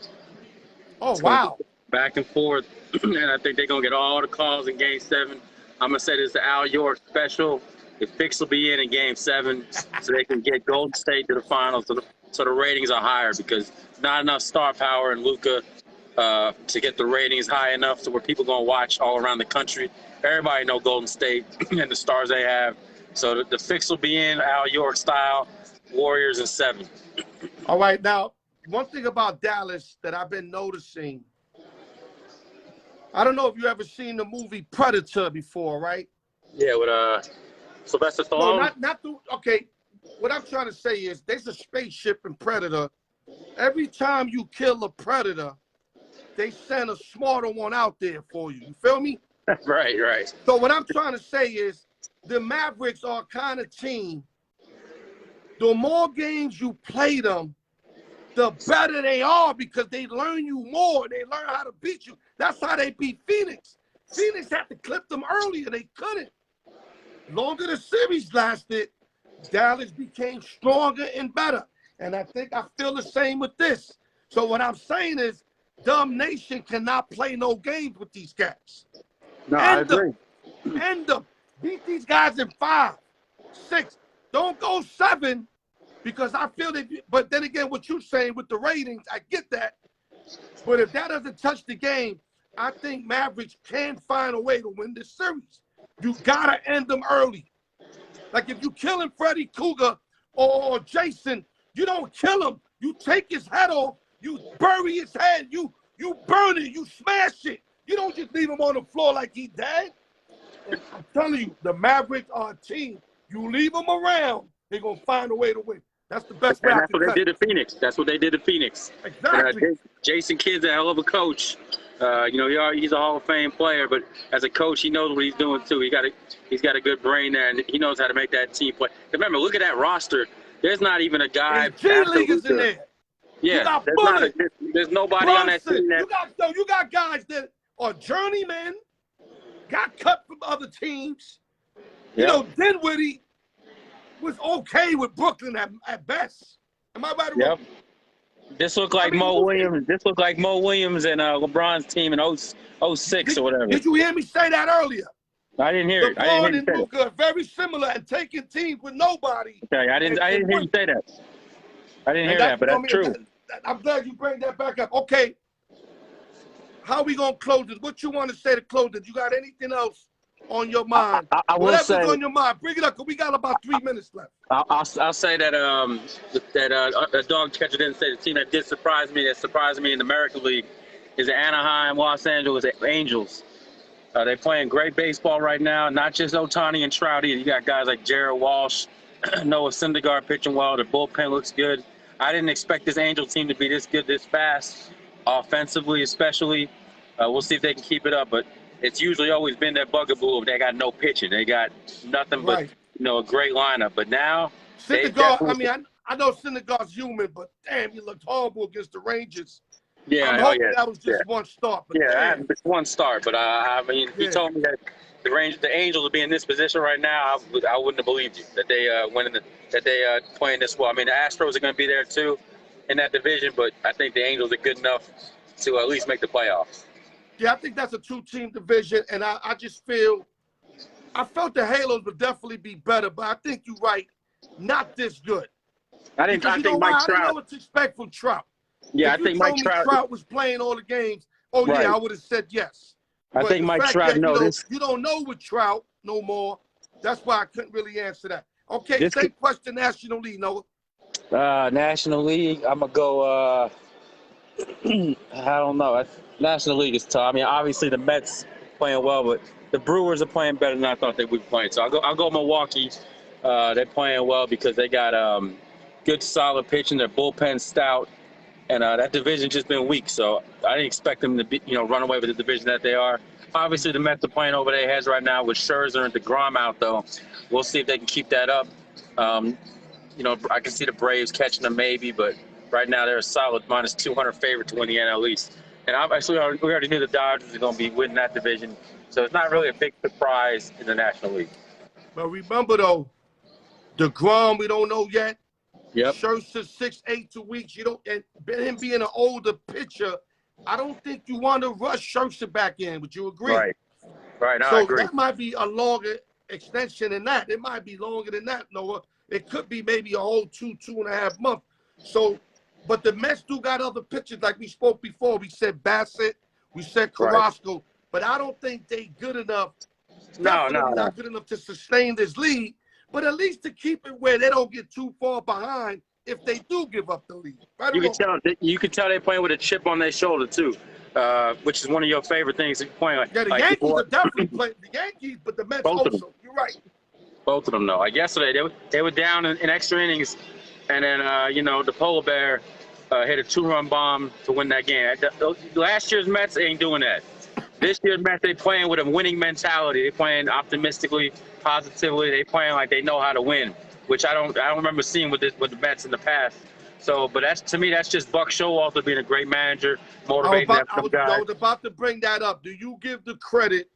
Oh, wow. Back and forth, and I think they're going to get all the calls in Game 7. I'm going to say this is the Al York special. The fix will be in Game 7 so they can get Golden State to the finals so the ratings are higher because not enough star power in Luka to get the ratings high enough to where people going to watch all around the country. Everybody know Golden State and the stars they have. So the fix will be in Al York style, Warriors in 7. All right, now, one thing about Dallas that I've been noticing, I don't know if you ever seen the movie Predator before, right? Yeah, with Sylvester Stallone. No, okay. What I'm trying to say is there's a spaceship in Predator. Every time you kill a predator, they send a smarter one out there for you. You feel me? Right. So what I'm trying to say is the Mavericks are a kind of team. The more games you play them, the better they are because they learn you more. They learn how to beat you. That's how they beat Phoenix. Phoenix had to clip them earlier. They couldn't. Longer the series lasted, Dallas became stronger and better. And I think I feel the same with this. So what I'm saying is, Dumb Nation cannot play no games with these cats. No, I agree. End them. Beat these guys in 5, 6. Don't go 7 because I feel that. But then again, what you're saying with the ratings, I get that. But if that doesn't touch the game, I think Mavericks can find a way to win this series. You got to end them early. Like if you killing Freddy Cougar or Jason, you don't kill him. You take his head off. You bury his head. You burn it. You smash it. You don't just leave him on the floor like he dead. And I'm telling you, the Mavericks are a team. You leave them around, they're going to find a way to win. That's the best way. And that's what they did to Phoenix. That's what they did to Phoenix. Exactly. Jason Kidd's a hell of a coach. He's a Hall of Fame player, but as a coach, he knows what he's doing too. He's got a good brain there, and he knows how to make that team play. Remember, look at that roster. There's not even a guy. G-League is in there. Yeah, there's nobody on that team. You got guys that are journeymen, got cut from other teams. You know, Dinwiddie was okay with Brooklyn at best. Am I right or wrong? This looked like Mo Williams. This looked like Mo Williams and LeBron's team in 06 or whatever. Did you hear me say that earlier? I didn't hear it. LeBron and Booker are very similar and taking teams with nobody. Okay, I didn't hear you say that. I didn't hear that, but that's true. I'm glad you bring that back up. Okay, how we gonna close this? What you want to say to close it? You got anything else on your mind? I will say, whatever's on your mind, bring it up. Cause we got about 3 minutes left. I'll say that a dog catcher didn't say the team that surprised me in the American League is the Anaheim Los Angeles Angels. They're playing great baseball right now. Not just Ohtani and Trout. You got guys like Jared Walsh, Noah Syndergaard pitching well. The bullpen looks good. I didn't expect this Angel team to be this good, this fast, offensively especially. We'll see if they can keep it up, but it's usually always been that bugaboo if they got no pitching. They got nothing but a great lineup. But now Syndergaard, I know Syndergaard's human, but damn, he looked horrible against the Rangers. Yeah, I'm hoping that was just one start. But it's one start. But he told me that the Angels would be in this position right now. I wouldn't have believed you that they playing this well. I mean, the Astros are going to be there too in that division, but I think the Angels are good enough to at least make the playoffs. Yeah, I think that's a 2-team division, and I just felt the Halos would definitely be better, but I think you're right, not this good. I think Mike Trout. I didn't know what to expect from Trout. Yeah, if I think Mike Trout was playing all the games. Oh right. Yeah, I would have said yes. I think Mike Trout knows. You don't know with Trout no more. That's why I couldn't really answer that. Okay, same question, National League, Noah. National League, I'm gonna go. I don't know. National League is tough. I mean, obviously the Mets playing well, but the Brewers are playing better than I thought they would be playing. So I'll go Milwaukee. They're playing well because they got good, solid pitching. Their bullpen's stout, and that division just been weak. So I didn't expect them to run away with the division that they are. Obviously, the Mets are playing over their heads right now with Scherzer and DeGrom out, though. We'll see if they can keep that up. I can see the Braves catching them maybe, but right now they're a solid -200 favorite to win the NL East. And obviously, we already knew the Dodgers are going to be winning that division, so it's not really a big surprise in the National League. But remember, though, DeGrom, we don't know yet. Yep. Scherzer 6'8" 2 weeks. And him being an older pitcher, I don't think you want to rush Scherzer back in. Would you agree? Right. No, so I agree. That might be a longer extension than that. It might be longer than that, Noah. It could be maybe a whole 2.5 months. So, but the Mets do got other pitchers like we spoke before. We said Bassett, we said Carrasco, but I don't think they good enough. No. Not good enough to sustain this lead, but at least to keep it where they don't get too far behind if they do give up the lead. Right? You can tell they're playing with a chip on their shoulder too, which is one of your favorite things to point. Yeah, the Yankees are definitely playing the Yankees, but the Mets also. You're right. Both of them, though. Like yesterday, they were down in extra innings, and then the polar bear hit a 2-run bomb to win that game. Last year's Mets ain't doing that. This year's Mets, they playing with a winning mentality. They playing optimistically, positively. They playing like they know how to win, which I don't remember seeing with the Mets in the past. So, but that's to me, that's just Buck Showalter being a great manager, motivating that I guy. was about to bring that up. Do you give the credit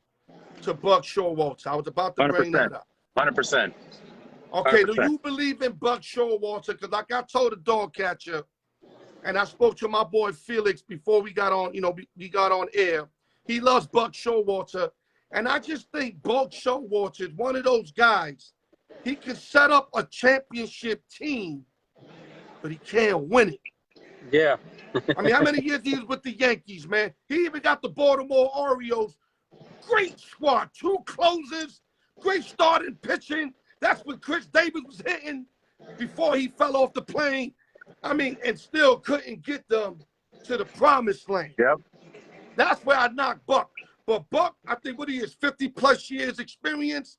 to Buck Showalter? I was about to 100%. bring that up. 100%. Okay, 100%. do you believe in Buck Showalter? Because like I told the dog catcher, and I spoke to my boy Felix before we got on, we got on air. He loves Buck Showalter. And I just think Buck Showalter is one of those guys. He can set up a championship team, but he can't win it. Yeah. I mean, how many years he was with the Yankees, man? He even got the Baltimore Orioles. Great squad, 2 closers, great starting pitching. That's when Chris Davis was hitting before he fell off the plane. I mean, and still couldn't get them to the promised land. Yep. That's where I knock Buck. But Buck, I think what he is, 50-plus years experience.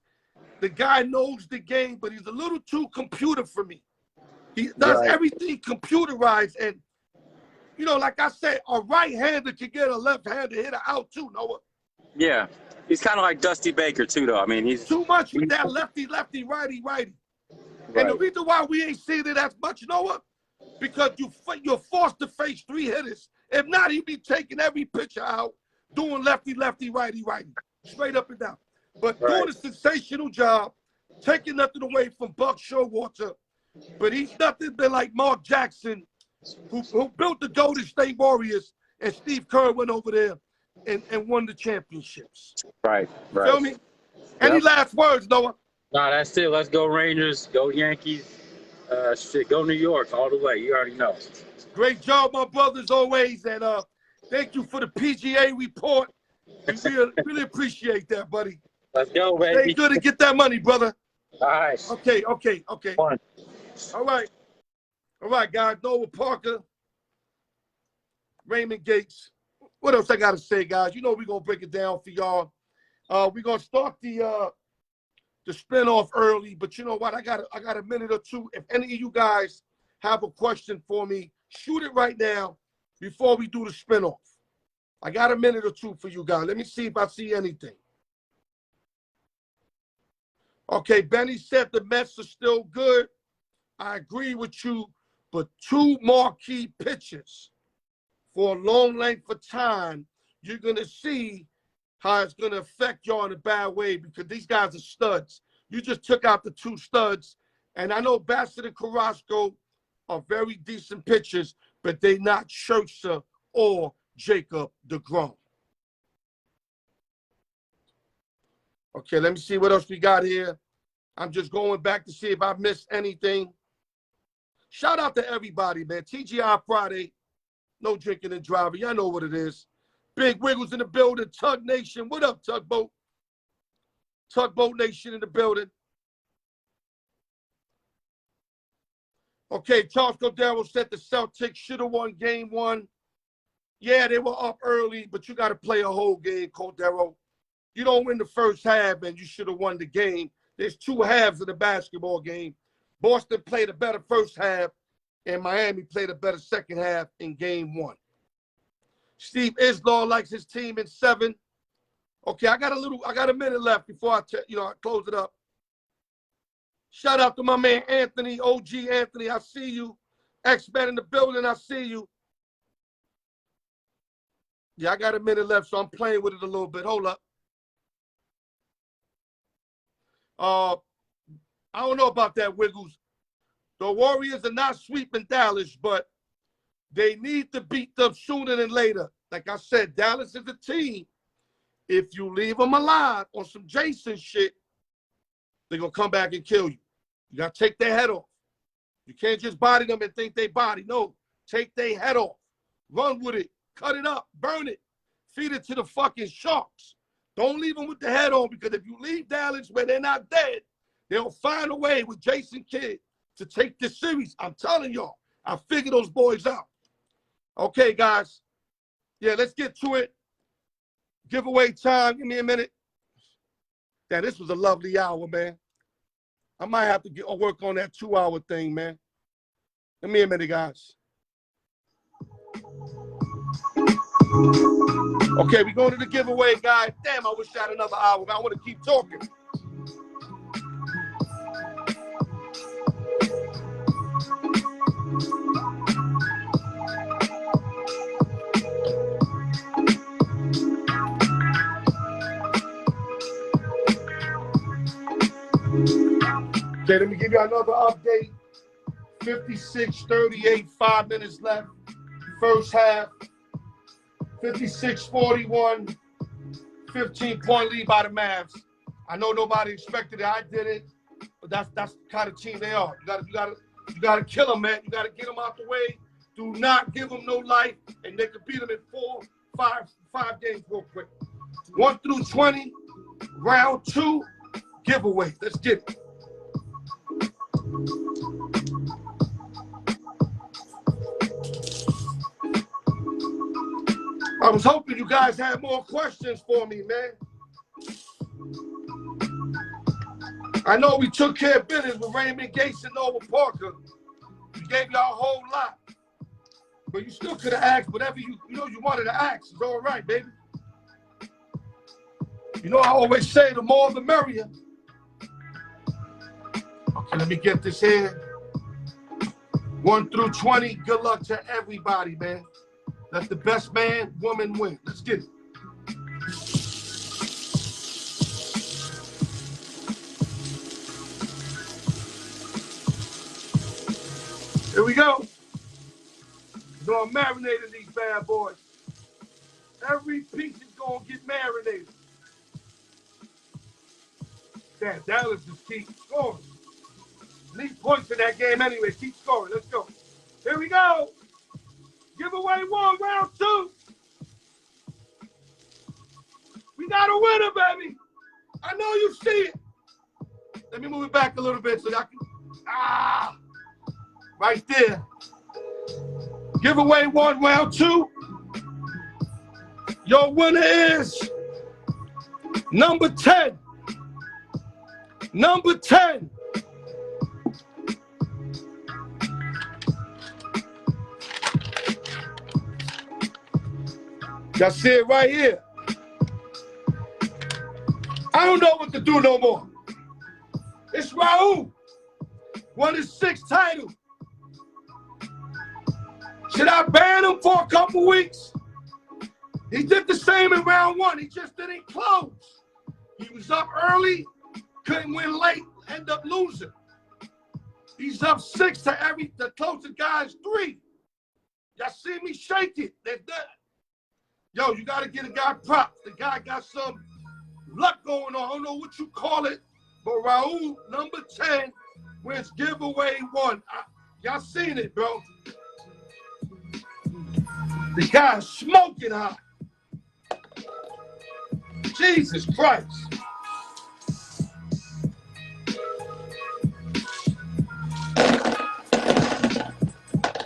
The guy knows the game, but he's a little too computer for me. He does everything computerized. And, like I said, a right-hander can get a left-hander hitter out too, Noah. Yeah. He's kind of like Dusty Baker, too, though. I mean, he's too much with that lefty, righty. Right. And the reason why we ain't seen it as much, Noah, because you're forced to face 3 hitters. If not, he'd be taking every pitcher out, doing lefty, righty, straight up and down. But doing a sensational job, taking nothing away from Buck Showalter. But he's nothing but like Mark Jackson, who built the Golden State Warriors, and Steve Kerr went over there and won the championships. Right. Feel me? Any last words, Noah? Nah, that's it. Let's go Rangers, go Yankees, go New York all the way. You already know. Great job, my brothers, always. And thank you for the PGA report. We really appreciate that, buddy. Let's go, baby. Stay good and get that money, brother. All right. Okay. Fun. All right, guys. Noah Parker, Raymond Gates. What else I got to say, guys? We're going to break it down for y'all. We're going to start the spinoff early, but you know what? I got a minute or two. If any of you guys have a question for me, shoot it right now before we do the spinoff. I got a minute or two for you guys. Let me see if I see anything. Okay, Benny said the Mets are still good. I agree with you, but 2 marquee pitchers for a long length of time, you're going to see how it's going to affect y'all in a bad way because these guys are studs. You just took out the 2 studs, and I know Bassett and Carrasco are very decent pitchers, but they're not Schertzer or Jacob deGrom. Okay, let me see what else we got here. I'm just going back to see if I missed anything. Shout out to everybody, man. TGI Friday, no drinking and driving. Y'all know what it is. Big Wiggles in the building. Tug Nation. What up, Tugboat? Tugboat Nation in the building. Okay, Charles Cordero said the Celtics should have won game 1. Yeah, they were up early, but you got to play a whole game, Cordero. You don't win the first half, and you should have won the game. There's 2 halves of the basketball game. Boston played a better first half, and Miami played a better second half in game 1. Steve Islaw likes his team in 7. Okay, I got a minute left before I close it up. Shout out to my man Anthony, OG Anthony. I see you. X-Men in the building. I see you. Yeah, I got a minute left, so I'm playing with it a little bit. Hold up. I don't know about that, Wiggles. The Warriors are not sweeping Dallas, but they need to beat them sooner than later. Like I said, Dallas is a team. If you leave them alive on some Jason shit, they're going to come back and kill you. You got to take their head off. You can't just body them and think they body. No, take their head off. Run with it. Cut it up. Burn it. Feed it to the fucking sharks. Don't leave them with the head on, because if you leave Dallas where they're not dead, they'll find a way with Jason Kidd to take this series. I'm telling y'all, I figured those boys out. Okay, guys. Yeah, let's get to it. Giveaway time. Give me a minute. Yeah, this was a lovely hour, man. I might have to work on that 2-hour thing, man. Give me a minute, guys. Okay, we're going to the giveaway, guys. Damn, I wish I had another hour. I want to keep talking. Okay, let me give you another update. 56-38, 5 minutes left. First half. 56-41, 15-point lead by the Mavs. I know nobody expected it. I did it, but that's the kind of team they are. You gotta kill them, man. You gotta get them out the way. Do not give them no life, and they can beat them in five games real quick. 1 through 20, round 2, giveaway. Let's get it. I was hoping you guys had more questions for me, man. I know we took care of business with Raymond Gates and Noah Parker. We gave y'all a whole lot. But you still could have asked whatever you wanted to ask. It's all right, baby. You know I always say the more the merrier. Okay, let me get this here. 1 through 20, good luck to everybody, man. Let the best man, woman win. Let's get it. Here we go. You know I'm marinating these bad boys. Every piece is going to get marinated. Damn, Dallas just keep scoring. Need points in that game anyway. Keep scoring. Let's go. Here we go. Giveaway 1, round 2. We got a winner, baby. I know you see it. Let me move it back a little bit so y'all can. Right there. Giveaway 1, round 2. Your winner is number 10. Number 10. Y'all see it right here. I don't know what to do no more. It's Raul. Won his 6th title. Should I ban him for a couple weeks? He did the same in round 1. He just didn't close. He was up early, couldn't win late, end up losing. He's up 6 to the closest guy's 3. Y'all see me shake it. They're done. Yo, you got to get a guy props. The guy got some luck going on. I don't know what you call it, but Raul, number 10, wins giveaway 1. Y'all seen it, bro. The guy's smoking hot. Jesus Christ.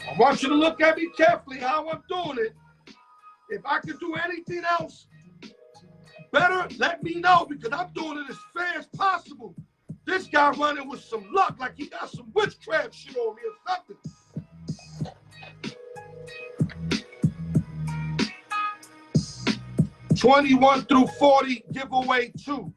I want you to look at me carefully how I'm doing it. If I can do anything else better, let me know, because I'm doing it as fair as possible. This guy running with some luck, like he got some witchcraft shit on me or something. $21 through $40, giveaway 2.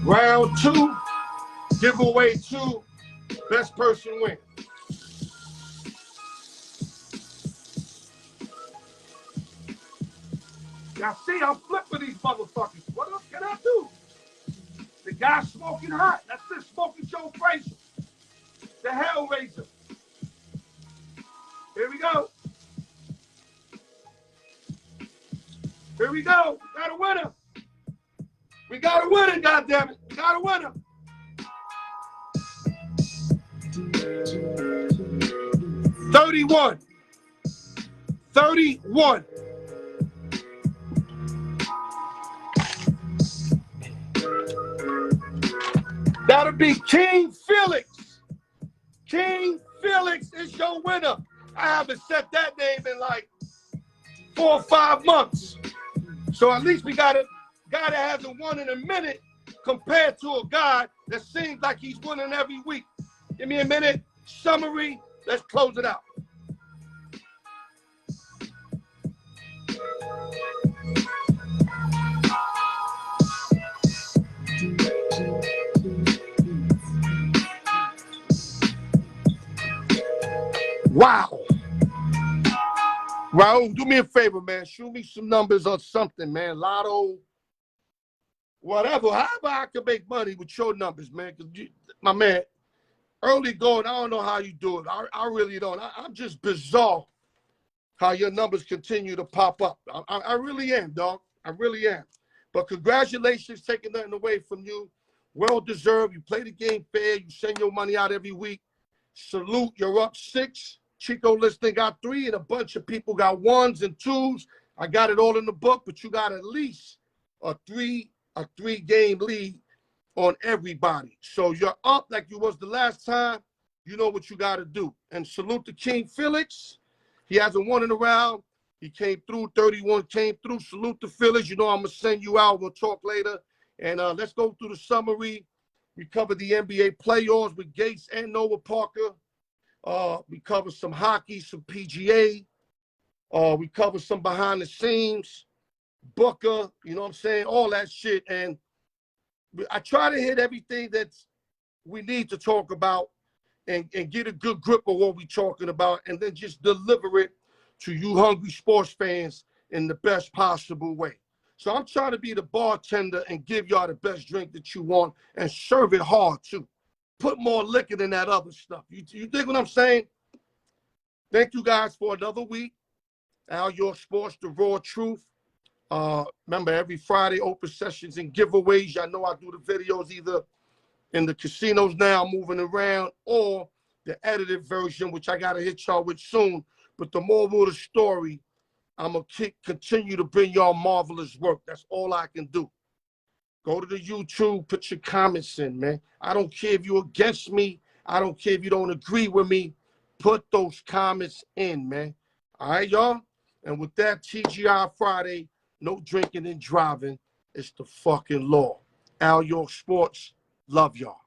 Round 2, giveaway 2, best person win. Y'all see, I'm flipping these motherfuckers. What else can I do? The guy smoking hot. That's this Smoking Joe Frazier. The Hellraiser. Here we go. Here we go. Got a winner. We got a winner, goddammit. We got a winner. $31. That'll be King Felix. King Felix is your winner. I haven't said that name in like 4 or 5 months. So at least we got a guy that hasn't won in a minute compared to a guy that seems like he's winning every week. Give me a minute. Summary. Let's close it out. Wow. Raul, do me a favor, man. Shoot me some numbers or something, man. Lotto, whatever. However I can make money with your numbers, man. Because, my man, early going, I don't know how you do it. I really don't. I'm just bizarre how your numbers continue to pop up. I really am, dog. I really am. But congratulations, taking nothing away from you. Well-deserved. You play the game fair. You send your money out every week. Salute. You're up 6. Chico listening got 3, and a bunch of people got 1s and 2s. I got it all in the book, but you got at least a three-game lead on everybody. So you're up like you was the last time. You know what you got to do. And salute to King Felix. He hasn't won in a round. He came through, 31 came through. Salute to Felix. You know I'm going to send you out. We'll talk later. And let's go through the summary. We covered the NBA playoffs with Gates and Noah Parker. We covered some hockey, some PGA. We covered some behind the scenes. Booker, you know what I'm saying? All that shit. And I try to hit everything that we need to talk about and get a good grip of what we're talking about, and then just deliver it to you hungry sports fans in the best possible way. So I'm trying to be the bartender and give y'all the best drink that you want and serve it hard too. Put more liquor than that other stuff. You think what I'm saying? Thank you guys for another week. Al York Sports, the raw truth. Remember, every Friday, open sessions and giveaways. Y'all know I do the videos either in the casinos now, moving around, or the edited version, which I got to hit y'all with soon. But the moral of the story, I'm going to continue to bring y'all marvelous work. That's all I can do. Go to the YouTube, put your comments in, man. I don't care if you're against me. I don't care if you don't agree with me. Put those comments in, man. All right, y'all? And with that, TGI Friday, no drinking and driving. It's the fucking law. Al York Sports, love y'all.